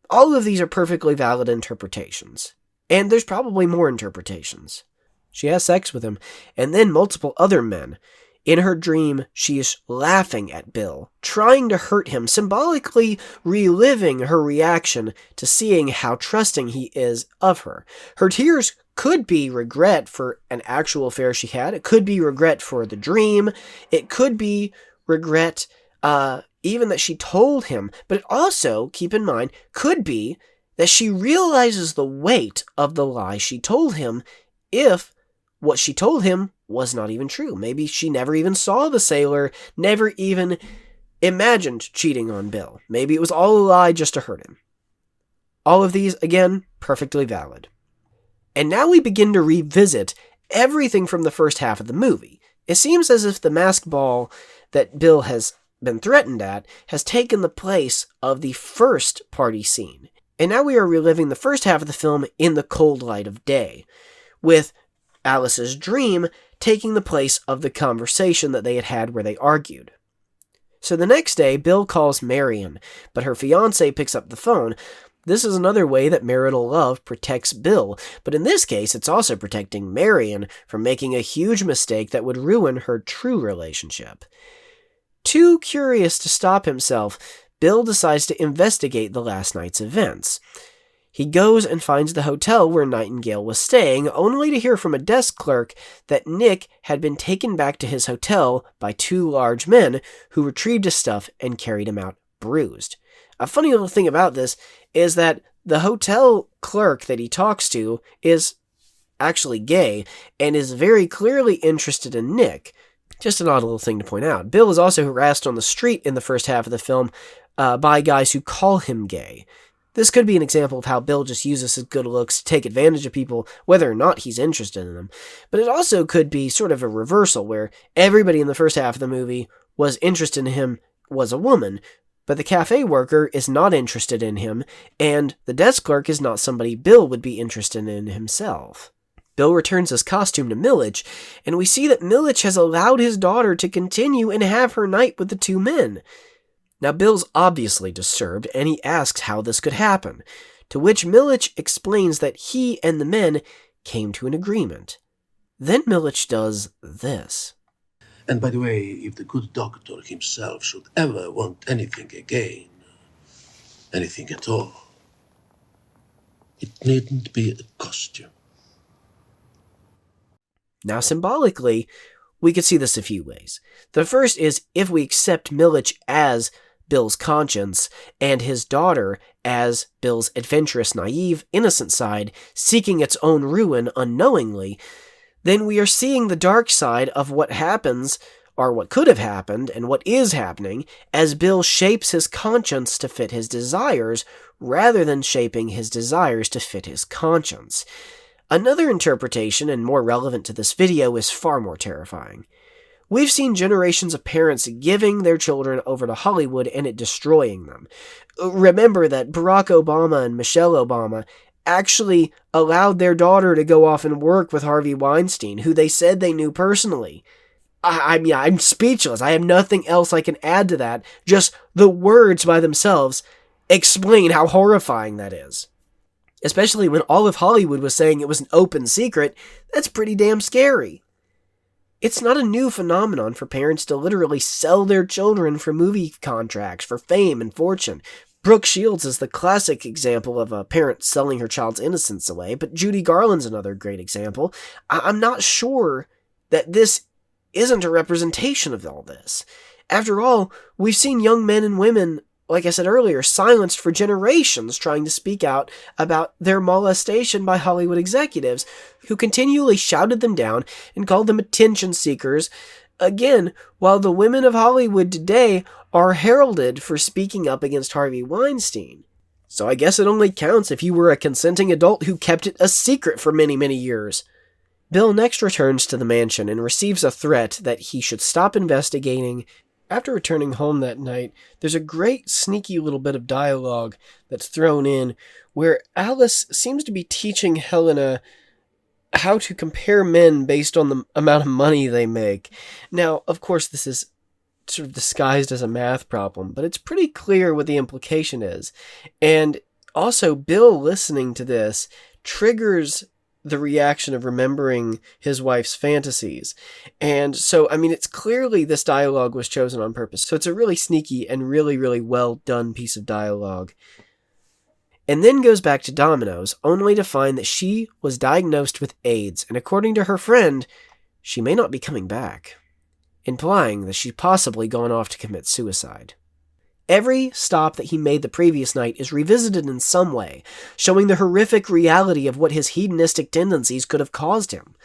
All of these are perfectly valid interpretations, and there's probably more interpretations. She has sex with him, and then multiple other men. In her dream, she is laughing at Bill, trying to hurt him, symbolically reliving her reaction to seeing how trusting he is of her. Her tears could be regret for an actual affair she had. It could be regret for the dream. It could be regret even that she told him. But it also, keep in mind, could be that she realizes the weight of the lie she told him if what she told him was not even true. Maybe she never even saw the sailor, never even imagined cheating on Bill. Maybe it was all a lie just to hurt him. All of these, again, perfectly valid. And now we begin to revisit everything from the first half of the movie. It seems as if the masked ball that Bill has been threatened at has taken the place of the first party scene. And now we are reliving the first half of the film in the cold light of day, with Alice's dream taking the place of the conversation that they had had where they argued. So the next day, Bill calls Marion, but her fiancé picks up the phone. This is another way that marital love protects Bill, but in this case, it's also protecting Marion from making a huge mistake that would ruin her true relationship. Too curious to stop himself, Bill decides to investigate the last night's events. He goes and finds the hotel where Nightingale was staying, only to hear from a desk clerk that Nick had been taken back to his hotel by two large men who retrieved his stuff and carried him out bruised. A funny little thing about this is that the hotel clerk that he talks to is actually gay and is very clearly interested in Nick. Just an odd little thing to point out. Bill is also harassed on the street in the first half of the film by guys who call him gay. This could be an example of how Bill just uses his good looks to take advantage of people, whether or not he's interested in them. But it also could be sort of a reversal, where everybody in the first half of the movie was interested in him was a woman, but the cafe worker is not interested in him, and the desk clerk is not somebody Bill would be interested in himself. Bill returns his costume to Millich, and we see that Millich has allowed his daughter to continue and have her night with the two men. Now, Bill's obviously disturbed, and he asks how this could happen, to which Millich explains that he and the men came to an agreement. Then Millich does this. And by the way, if the good doctor himself should ever want anything again, anything at all, it needn't be a costume. Now, symbolically, we could see this a few ways. The first is if we accept Millich as Bill's conscience, and his daughter as Bill's adventurous, naive, innocent side, seeking its own ruin unknowingly, then we are seeing the dark side of what happens, or what could have happened, and what is happening, as Bill shapes his conscience to fit his desires, rather than shaping his desires to fit his conscience. Another interpretation, and more relevant to this video, is far more terrifying. We've seen generations of parents giving their children over to Hollywood and it destroying them. Remember that Barack Obama and Michelle Obama actually allowed their daughter to go off and work with Harvey Weinstein, who they said they knew personally. I'm speechless. I have nothing else I can add to that. Just the words by themselves explain how horrifying that is. Especially when all of Hollywood was saying it was an open secret. That's pretty damn scary. It's not a new phenomenon for parents to literally sell their children for movie contracts, for fame and fortune. Brooke Shields is the classic example of a parent selling her child's innocence away, but Judy Garland's another great example. I'm not sure that this isn't a representation of all this. After all, we've seen young men and women, like I said earlier, silenced for generations trying to speak out about their molestation by Hollywood executives who continually shouted them down and called them attention seekers. Again, while the women of Hollywood today are heralded for speaking up against Harvey Weinstein. So I guess it only counts if you were a consenting adult who kept it a secret for many, many years. Bill next returns to the mansion and receives a threat that he should stop investigating. After returning home that night, there's a great sneaky little bit of dialogue that's thrown in where Alice seems to be teaching Helena how to compare men based on the amount of money they make. Now, of course, this is sort of disguised as a math problem, but it's pretty clear what the implication is. And also, Bill listening to this triggers the reaction of remembering his wife's fantasies. And so, I mean, it's clearly this dialogue was chosen on purpose. So it's a really sneaky and really, really well done piece of dialogue. And then goes back to Domino's, only to find that she was diagnosed with AIDS, and according to her friend, she may not be coming back, implying that she's possibly gone off to commit suicide. Every stop that he made the previous night is revisited in some way, showing the horrific reality of what his hedonistic tendencies could have caused him.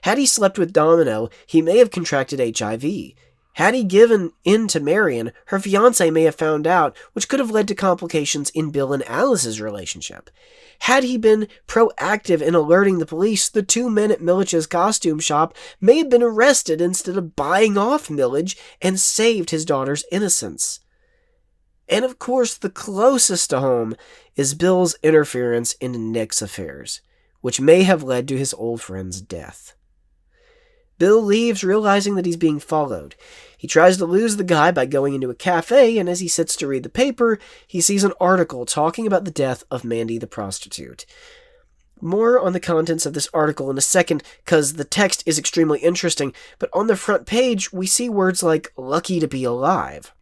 Had he slept with Domino, he may have contracted HIV. Had he given in to Marion, her fiancé may have found out, which could have led to complications in Bill and Alice's relationship. Had he been proactive in alerting the police, the two men at Millich's costume shop may have been arrested instead of buying off Millich and saved his daughter's innocence. And of course, the closest to home is Bill's interference into Nick's affairs, which may have led to his old friend's death. Bill leaves, realizing that he's being followed. He tries to lose the guy by going into a cafe, and as he sits to read the paper, he sees an article talking about the death of Mandy the prostitute. More on the contents of this article in a second, because the text is extremely interesting, but on the front page, we see words like, "lucky to be alive."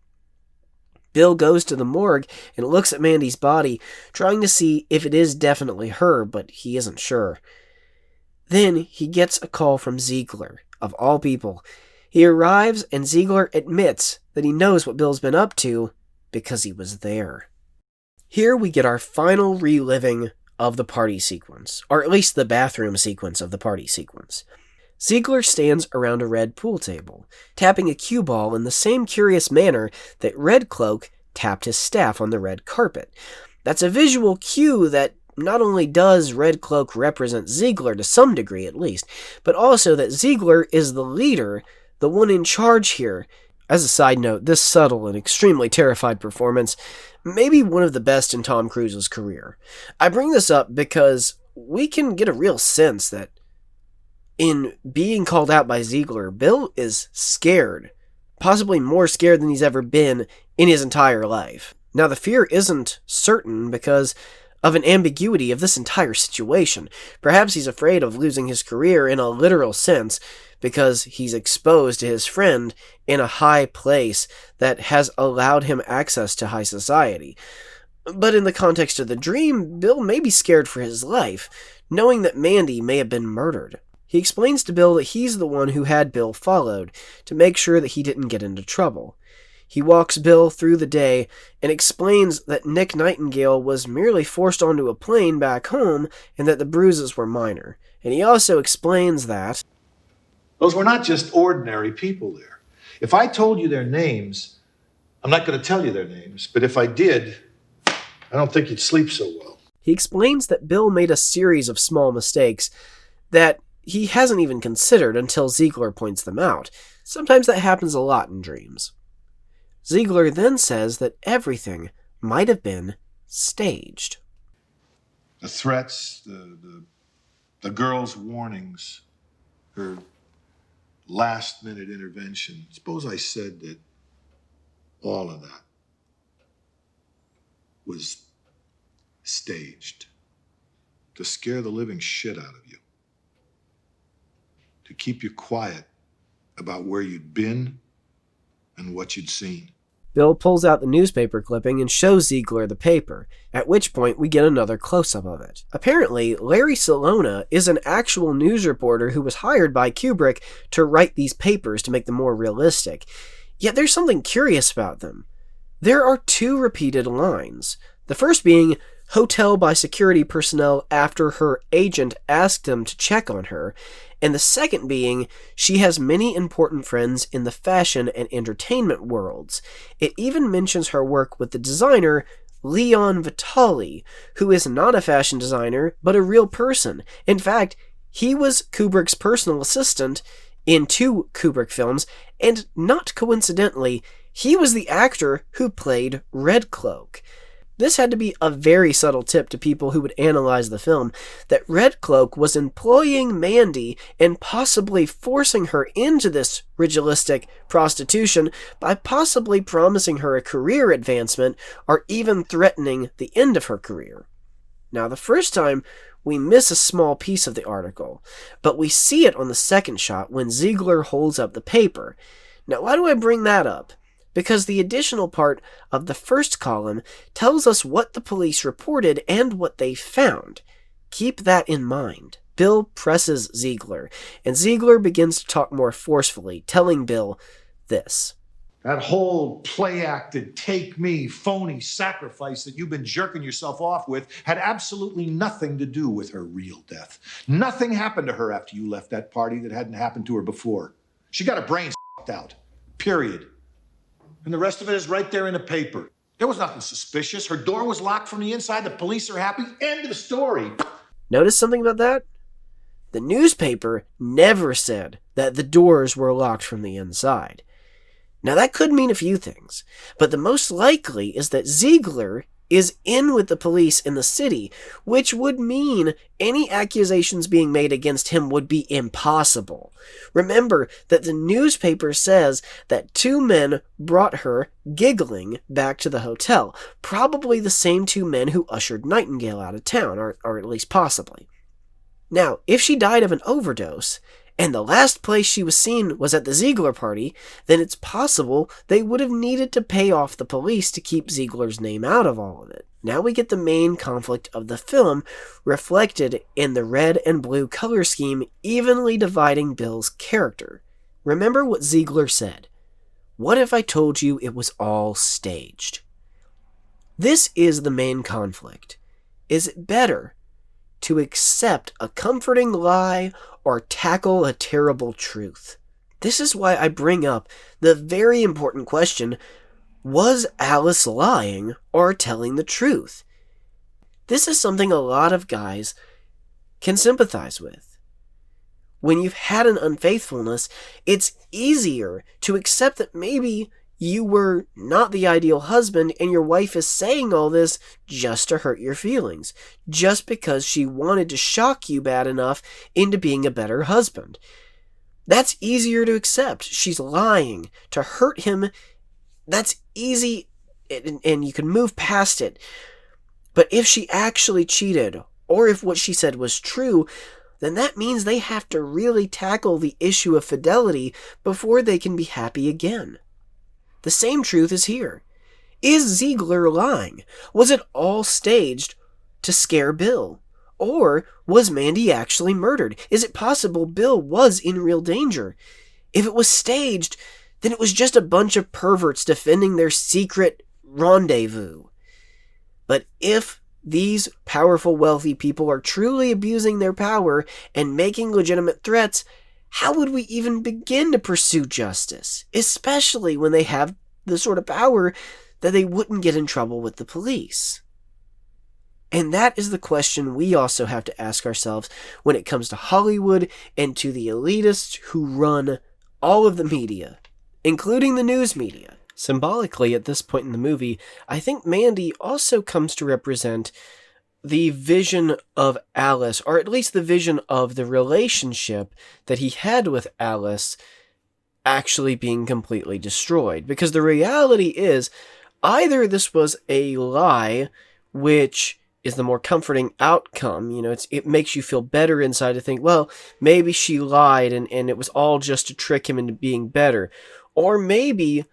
Bill goes to the morgue and looks at Mandy's body, trying to see if it is definitely her, but he isn't sure. Then he gets a call from Ziegler, of all people. He arrives, and Ziegler admits that he knows what Bill's been up to because he was there. Here we get our final reliving of the party sequence, or at least the bathroom sequence of the party sequence. Ziegler stands around a red pool table, tapping a cue ball in the same curious manner that Red Cloak tapped his staff on the red carpet. That's a visual cue that not only does Red Cloak represent Ziegler to some degree at least, but also that Ziegler is the leader, the one in charge here. As a side note, this subtle and extremely terrified performance may be one of the best in Tom Cruise's career. I bring this up because we can get a real sense that in being called out by Ziegler, Bill is scared, possibly more scared than he's ever been in his entire life. Now, the fear isn't certain because of an ambiguity of this entire situation. Perhaps he's afraid of losing his career in a literal sense because he's exposed to his friend in a high place that has allowed him access to high society. But in the context of the dream, Bill may be scared for his life, knowing that Mandy may have been murdered. He explains to Bill that he's the one who had Bill followed, to make sure that he didn't get into trouble. He walks Bill through the day and explains that Nick Nightingale was merely forced onto a plane back home and that the bruises were minor. And he also explains that those were not just ordinary people there. If I told you their names, I'm not going to tell you their names, but if I did, I don't think you'd sleep so well. He explains that Bill made a series of small mistakes that he hasn't even considered until Ziegler points them out. Sometimes that happens a lot in dreams. Ziegler then says that everything might have been staged. The threats, the girl's warnings, her last-minute intervention. Suppose I said that all of that was staged to scare the living shit out of you, to keep you quiet about where you'd been and what you'd seen. Bill pulls out the newspaper clipping and shows Ziegler the paper, at which point we get another close-up of it. Apparently, Larry Salona is an actual news reporter who was hired by Kubrick to write these papers to make them more realistic. Yet there's something curious about them. There are two repeated lines. The first being, hotel by security personnel after her agent asked them to check on her, and the second being, she has many important friends in the fashion and entertainment worlds. It even mentions her work with the designer Leon Vitali, who is not a fashion designer, but a real person. In fact, He was Kubrick's personal assistant in 2 Kubrick films, and not coincidentally, he was the actor who played Red Cloak. This had to be a very subtle tip to people who would analyze the film, that Red Cloak was employing Mandy and possibly forcing her into this ritualistic prostitution by possibly promising her a career advancement or even threatening the end of her career. Now, the first time, we miss a small piece of the article, but we see it on the second shot when Ziegler holds up the paper. Now, why do I bring that up? Because the additional part of the first column tells us what the police reported and what they found. Keep that in mind. Bill presses Ziegler, and Ziegler begins to talk more forcefully, telling Bill this. That whole play-acted, take-me, phony sacrifice that you've been jerking yourself off with had absolutely nothing to do with her real death. Nothing happened to her after you left that party that hadn't happened to her before. She got her brains out. Period. And the rest of it is right there in the paper. There was nothing suspicious. Her door was locked from the inside. The police are happy. End of the story. Notice something about that? The newspaper never said that the doors were locked from the inside. Now that could mean a few things, but the most likely is that Ziegler is in with the police in the city, which would mean any accusations being made against him would be impossible. Remember that the newspaper says that 2 men brought her, giggling, back to the hotel, probably the same 2 men who ushered Nightingale out of town, or at least possibly. Now, if she died of an overdose, and the last place she was seen was at the Ziegler party, then it's possible they would have needed to pay off the police to keep Ziegler's name out of all of it. Now we get the main conflict of the film reflected in the red and blue color scheme evenly dividing Bill's character. Remember what Ziegler said. What if I told you it was all staged? This is the main conflict. Is it better to accept a comforting lie or tackle a terrible truth? This is why I bring up the very important question, was Alice lying or telling the truth? This is something a lot of guys can sympathize with. When you've had an unfaithfulness, it's easier to accept that maybe you were not the ideal husband and your wife is saying all this just to hurt your feelings, just because she wanted to shock you bad enough into being a better husband. That's easier to accept. She's lying to hurt him. That's easy, and you can move past it. But if she actually cheated, or if what she said was true, then that means they have to really tackle the issue of fidelity before they can be happy again. The same truth is here. Is Ziegler lying? Was it all staged to scare Bill? Or was Mandy actually murdered? Is it possible Bill was in real danger? If it was staged, then it was just a bunch of perverts defending their secret rendezvous. But if these powerful, wealthy people are truly abusing their power and making legitimate threats, how would we even begin to pursue justice? Especially when they have the sort of power that they wouldn't get in trouble with the police. And that is the question we also have to ask ourselves when it comes to Hollywood and to the elitists who run all of the media, including the news media. Symbolically, at this point in the movie, I think Mandy also comes to represent the vision of Alice, or at least the vision of the relationship that he had with Alice actually being completely destroyed. Because the reality is, either this was a lie, which is the more comforting outcome, it makes you feel better inside to think, well, maybe she lied and it was all just to trick him into being better. Or maybe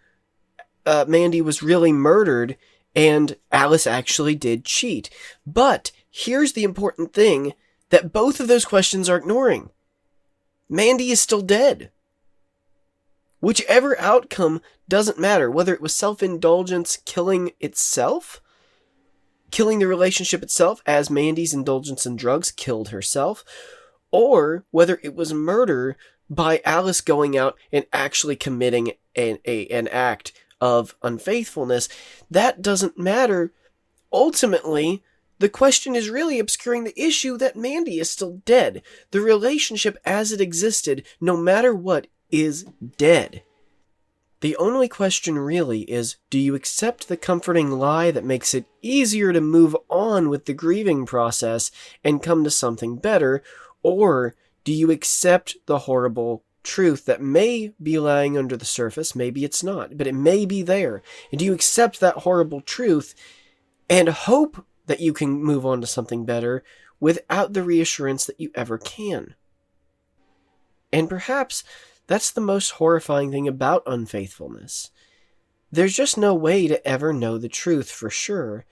Mandy was really murdered and Alice actually did cheat. But here's the important thing that both of those questions are ignoring. Mandy is still dead. Whichever outcome doesn't matter, whether it was self-indulgence killing itself, killing the relationship itself as Mandy's indulgence in drugs killed herself, or whether it was murder by Alice going out and actually committing an act of unfaithfulness. That doesn't matter. Ultimately, The question is really obscuring the issue that Mandy is still dead. The relationship as it existed, no matter what, is dead. The only question really is, do you accept the comforting lie that makes it easier to move on with the grieving process and come to something better, or do you accept the horrible truth that may be lying under the surface, maybe it's not, but it may be there, and do you accept that horrible truth and hope that you can move on to something better without the reassurance that you ever can? And perhaps that's the most horrifying thing about unfaithfulness. There's just no way to ever know the truth for sure.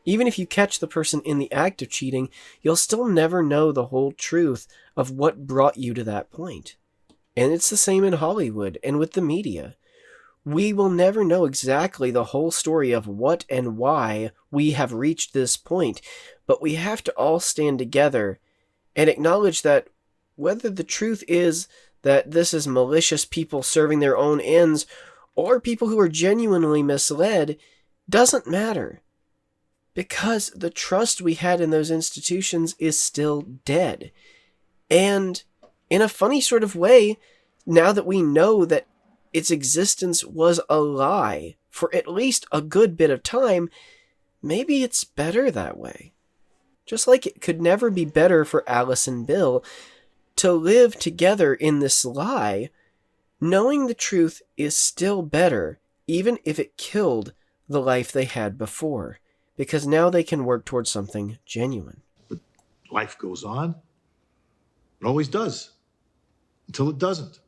Even if you catch the person in the act of cheating, you'll still never know the whole truth of what brought you to that point. And it's the same in Hollywood and with the media. We will never know exactly the whole story of what and why we have reached this point, but we have to all stand together and acknowledge that whether the truth is that this is malicious people serving their own ends or people who are genuinely misled doesn't matter, because the trust we had in those institutions is still dead. And in a funny sort of way, now that we know that its existence was a lie for at least a good bit of time, maybe it's better that way. Just like it could never be better for Alice and Bill to live together in this lie, knowing the truth is still better, even if it killed the life they had before, because now they can work towards something genuine. But life goes on. It always does. Until it doesn't.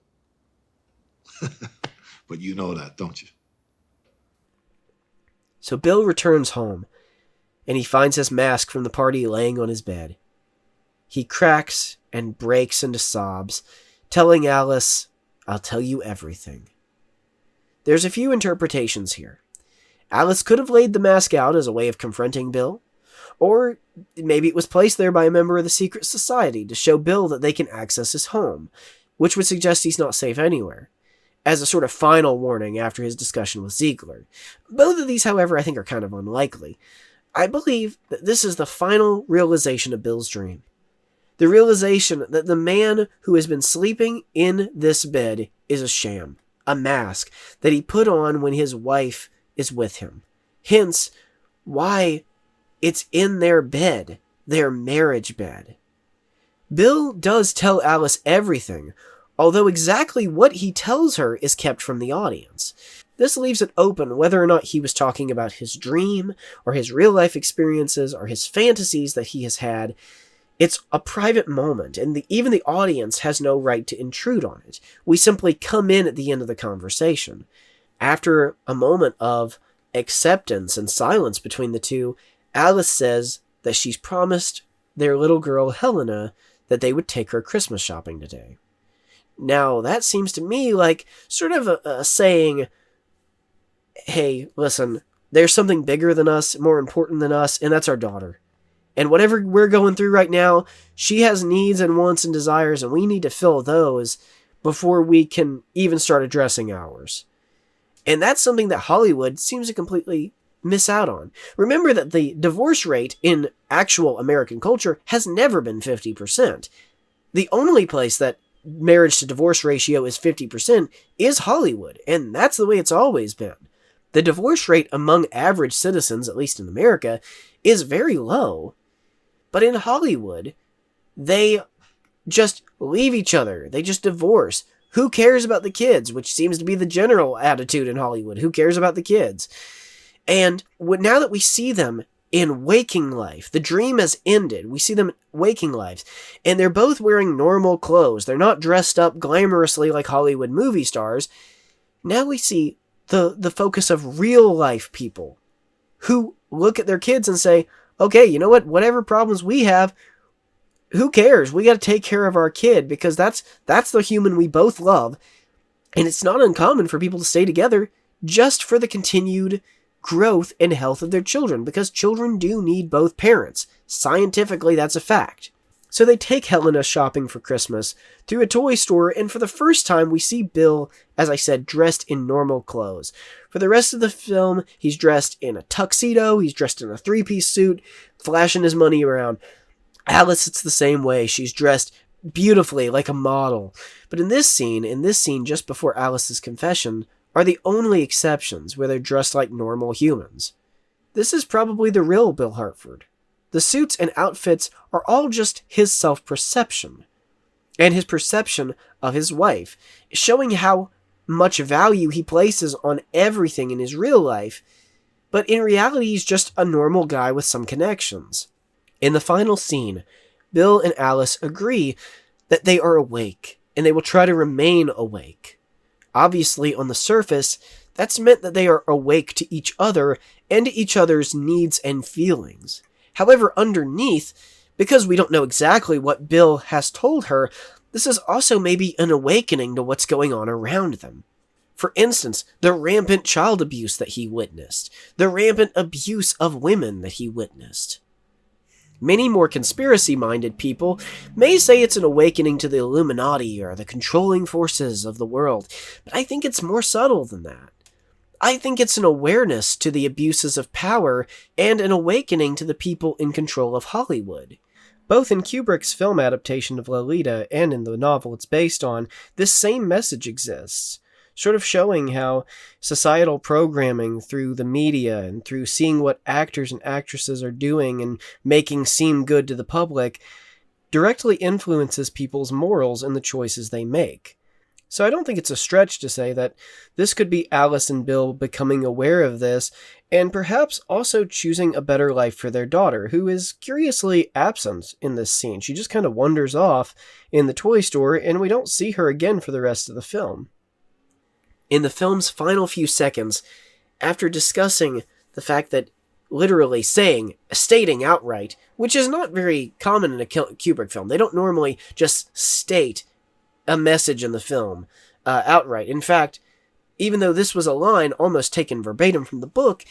But you know that, don't you? So Bill returns home, and he finds his mask from the party laying on his bed. He cracks and breaks into sobs, telling Alice, "I'll tell you everything." There's a few interpretations here. Alice could have laid the mask out as a way of confronting Bill, or maybe it was placed there by a member of the secret society to show Bill that they can access his home, which would suggest he's not safe anywhere, as a sort of final warning after his discussion with Ziegler. Both of these, however, I think are kind of unlikely. I believe that this is the final realization of Bill's dream. The realization that the man who has been sleeping in this bed is a sham, a mask that he put on when his wife is with him. Hence, why it's in their bed, their marriage bed. Bill does tell Alice everything, although exactly what he tells her is kept from the audience. This leaves it open whether or not he was talking about his dream, or his real-life experiences, or his fantasies that he has had. It's a private moment, and even the audience has no right to intrude on it. We simply come in at the end of the conversation. After a moment of acceptance and silence between the two, Alice says that she's promised their little girl, Helena, that they would take her Christmas shopping today. Now, that seems to me like sort of a saying, hey, listen, there's something bigger than us, more important than us, and that's our daughter. And whatever we're going through right now, she has needs and wants and desires, and we need to fill those before we can even start addressing ours. And that's something that Hollywood seems to completely miss out on. Remember that the divorce rate in actual American culture has never been 50%. The only place that marriage to divorce ratio is 50% is Hollywood, and that's the way it's always been. The divorce rate among average citizens, at least in America, is very low. But in Hollywood, they just leave each other. They just divorce. Who cares about the kids? Which seems to be the general attitude in Hollywood. Who cares about the kids? And now that we see them in waking life, the dream has ended. We see them in waking lives, and they're both wearing normal clothes. They're not dressed up glamorously like Hollywood movie stars. Now we see the focus of real life people who look at their kids and say, okay, you know what? Whatever problems we have, who cares? We got to take care of our kid, because that's the human we both love. And it's not uncommon for people to stay together just for the continued growth and health of their children, because children do need both parents. Scientifically, that's a fact. So they take Helena shopping for Christmas through a toy store, and for the first time we see Bill, as I said, dressed in normal clothes. For the rest of the film, he's dressed in a tuxedo, he's dressed in a three-piece suit, flashing his money around. Alice, it's the same way. She's dressed beautifully, like a model. But in this scene just before Alice's confession, are the only exceptions where they're dressed like normal humans. This is probably the real Bill Harford. The suits and outfits are all just his self-perception, and his perception of his wife, showing how much value he places on everything in his real life, but in reality he's just a normal guy with some connections. In the final scene, Bill and Alice agree that they are awake, and they will try to remain awake. Obviously, on the surface, that's meant that they are awake to each other and to each other's needs and feelings. However, underneath, because we don't know exactly what Bill has told her, this is also maybe an awakening to what's going on around them. For instance, the rampant child abuse that he witnessed, the rampant abuse of women that he witnessed. Many more conspiracy-minded people may say it's an awakening to the Illuminati or the controlling forces of the world, but I think it's more subtle than that. I think it's an awareness to the abuses of power and an awakening to the people in control of Hollywood. Both in Kubrick's film adaptation of Lolita and in the novel it's based on, this same message exists, sort of showing how societal programming through the media and through seeing what actors and actresses are doing and making seem good to the public directly influences people's morals and the choices they make. So I don't think it's a stretch to say that this could be Alice and Bill becoming aware of this, and perhaps also choosing a better life for their daughter, who is curiously absent in this scene. She just kind of wanders off in the toy store, and we don't see her again for the rest of the film. In the film's final few seconds, after discussing the fact that literally stating outright, which is not very common in a Kubrick film. They don't normally just state a message in the film outright. In fact, even though this was a line almost taken verbatim from the book,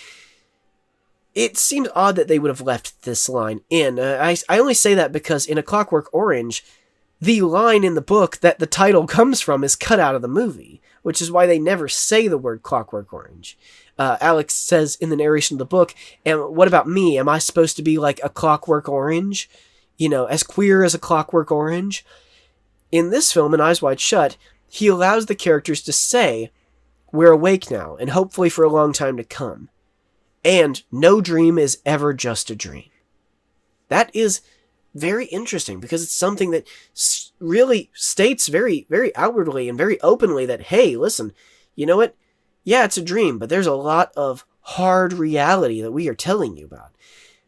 it seemed odd that they would have left this line in. I only say that because in A Clockwork Orange, the line in the book that the title comes from is cut out of the movie, which is why they never say the word Clockwork Orange. Alex says in the narration of the book, "And what about me? Am I supposed to be like a Clockwork Orange? You know, as queer as a Clockwork Orange?" In this film, in Eyes Wide Shut, he allows the characters to say, "We're awake now, and hopefully for a long time to come. And no dream is ever just a dream." That is very interesting, because it's something that really states very, very outwardly and very openly that, hey, listen, you know what? Yeah, it's a dream, but there's a lot of hard reality that we are telling you about.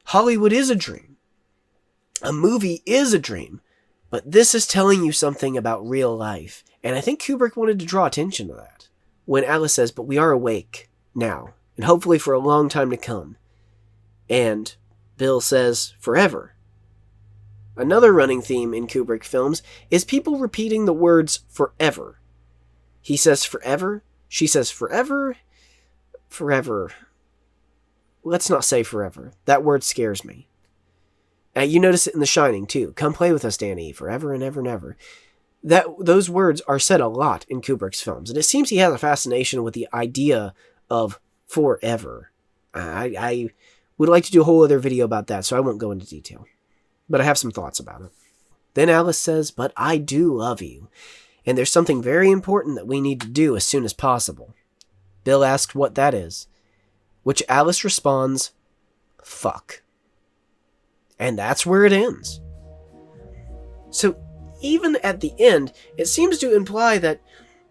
Hollywood is a dream. A movie is a dream. But this is telling you something about real life. And I think Kubrick wanted to draw attention to that. When Alice says, "But we are awake now, and hopefully for a long time to come." And Bill says, "Forever." Another running theme in Kubrick films is people repeating the words forever. He says forever. She says forever. Forever. Let's not say forever. That word scares me. You notice it in The Shining, too. "Come play with us, Danny, forever and ever and ever." Those words are said a lot in Kubrick's films, and it seems he has a fascination with the idea of forever. I would like to do a whole other video about that, so I won't go into detail. But I have some thoughts about it. Then Alice says, "But I do love you, and there's something very important that we need to do as soon as possible." Bill asks what that is, which Alice responds, "Fuck." And that's where it ends. So even at the end, it seems to imply that,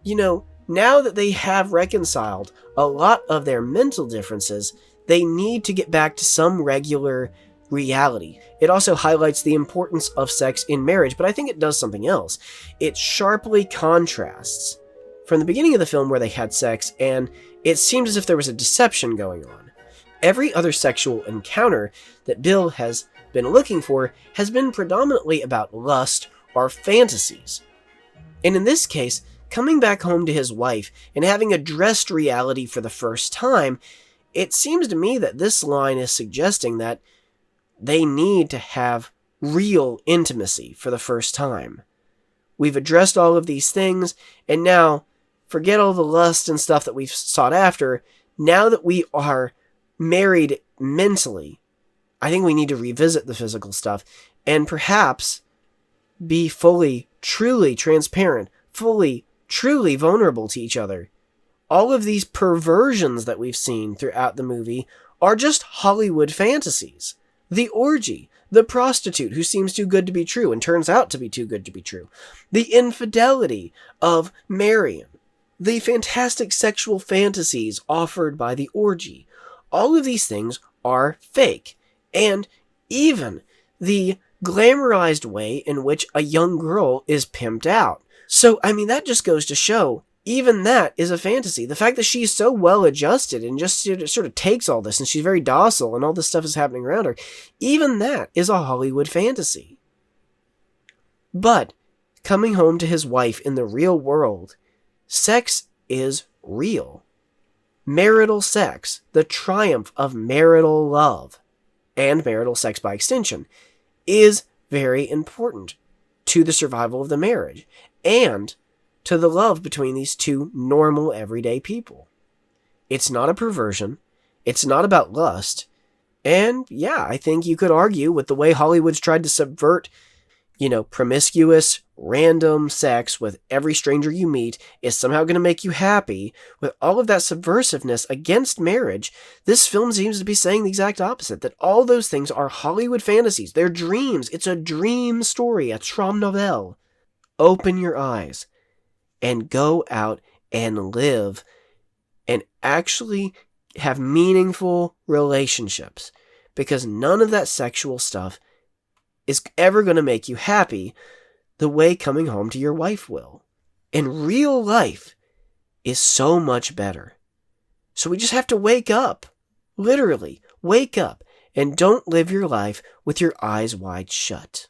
now that they have reconciled a lot of their mental differences, they need to get back to some regular reality. It also highlights the importance of sex in marriage, but I think it does something else. It sharply contrasts from the beginning of the film where they had sex, and it seems as if there was a deception going on. Every other sexual encounter that Bill has been looking for has been predominantly about lust or fantasies. And in this case, coming back home to his wife and having addressed reality for the first time, it seems to me that this line is suggesting that they need to have real intimacy for the first time. We've addressed all of these things, and now, forget all the lust and stuff that we've sought after. Now that we are married mentally, I think we need to revisit the physical stuff and perhaps be fully, truly transparent, fully, truly vulnerable to each other. All of these perversions that we've seen throughout the movie are just Hollywood fantasies. The orgy, the prostitute who seems too good to be true and turns out to be too good to be true, the infidelity of Marion, the fantastic sexual fantasies offered by the orgy. All of these things are fake. And even the glamorized way in which a young girl is pimped out. So, I mean, that just goes to show, even that is a fantasy. The fact that she's so well adjusted and just sort of takes all this, and she's very docile and all this stuff is happening around her, even that is a Hollywood fantasy. But, coming home to his wife in the real world, sex is real. Marital sex, the triumph of marital love, and marital sex by extension, is very important to the survival of the marriage and to the love between these two normal, everyday people. It's not a perversion. It's not about lust. And yeah, I think you could argue with the way Hollywood's tried to subvert, promiscuous, random sex with every stranger you meet is somehow going to make you happy. With all of that subversiveness against marriage, this film seems to be saying the exact opposite, that all those things are Hollywood fantasies. They're dreams. It's a dream story, a Traumnovelle. Open your eyes and go out and live and actually have meaningful relationships, because none of that sexual stuff is ever going to make you happy the way coming home to your wife will. And real life is so much better. So we just have to wake up. Literally, wake up and don't live your life with your eyes wide shut.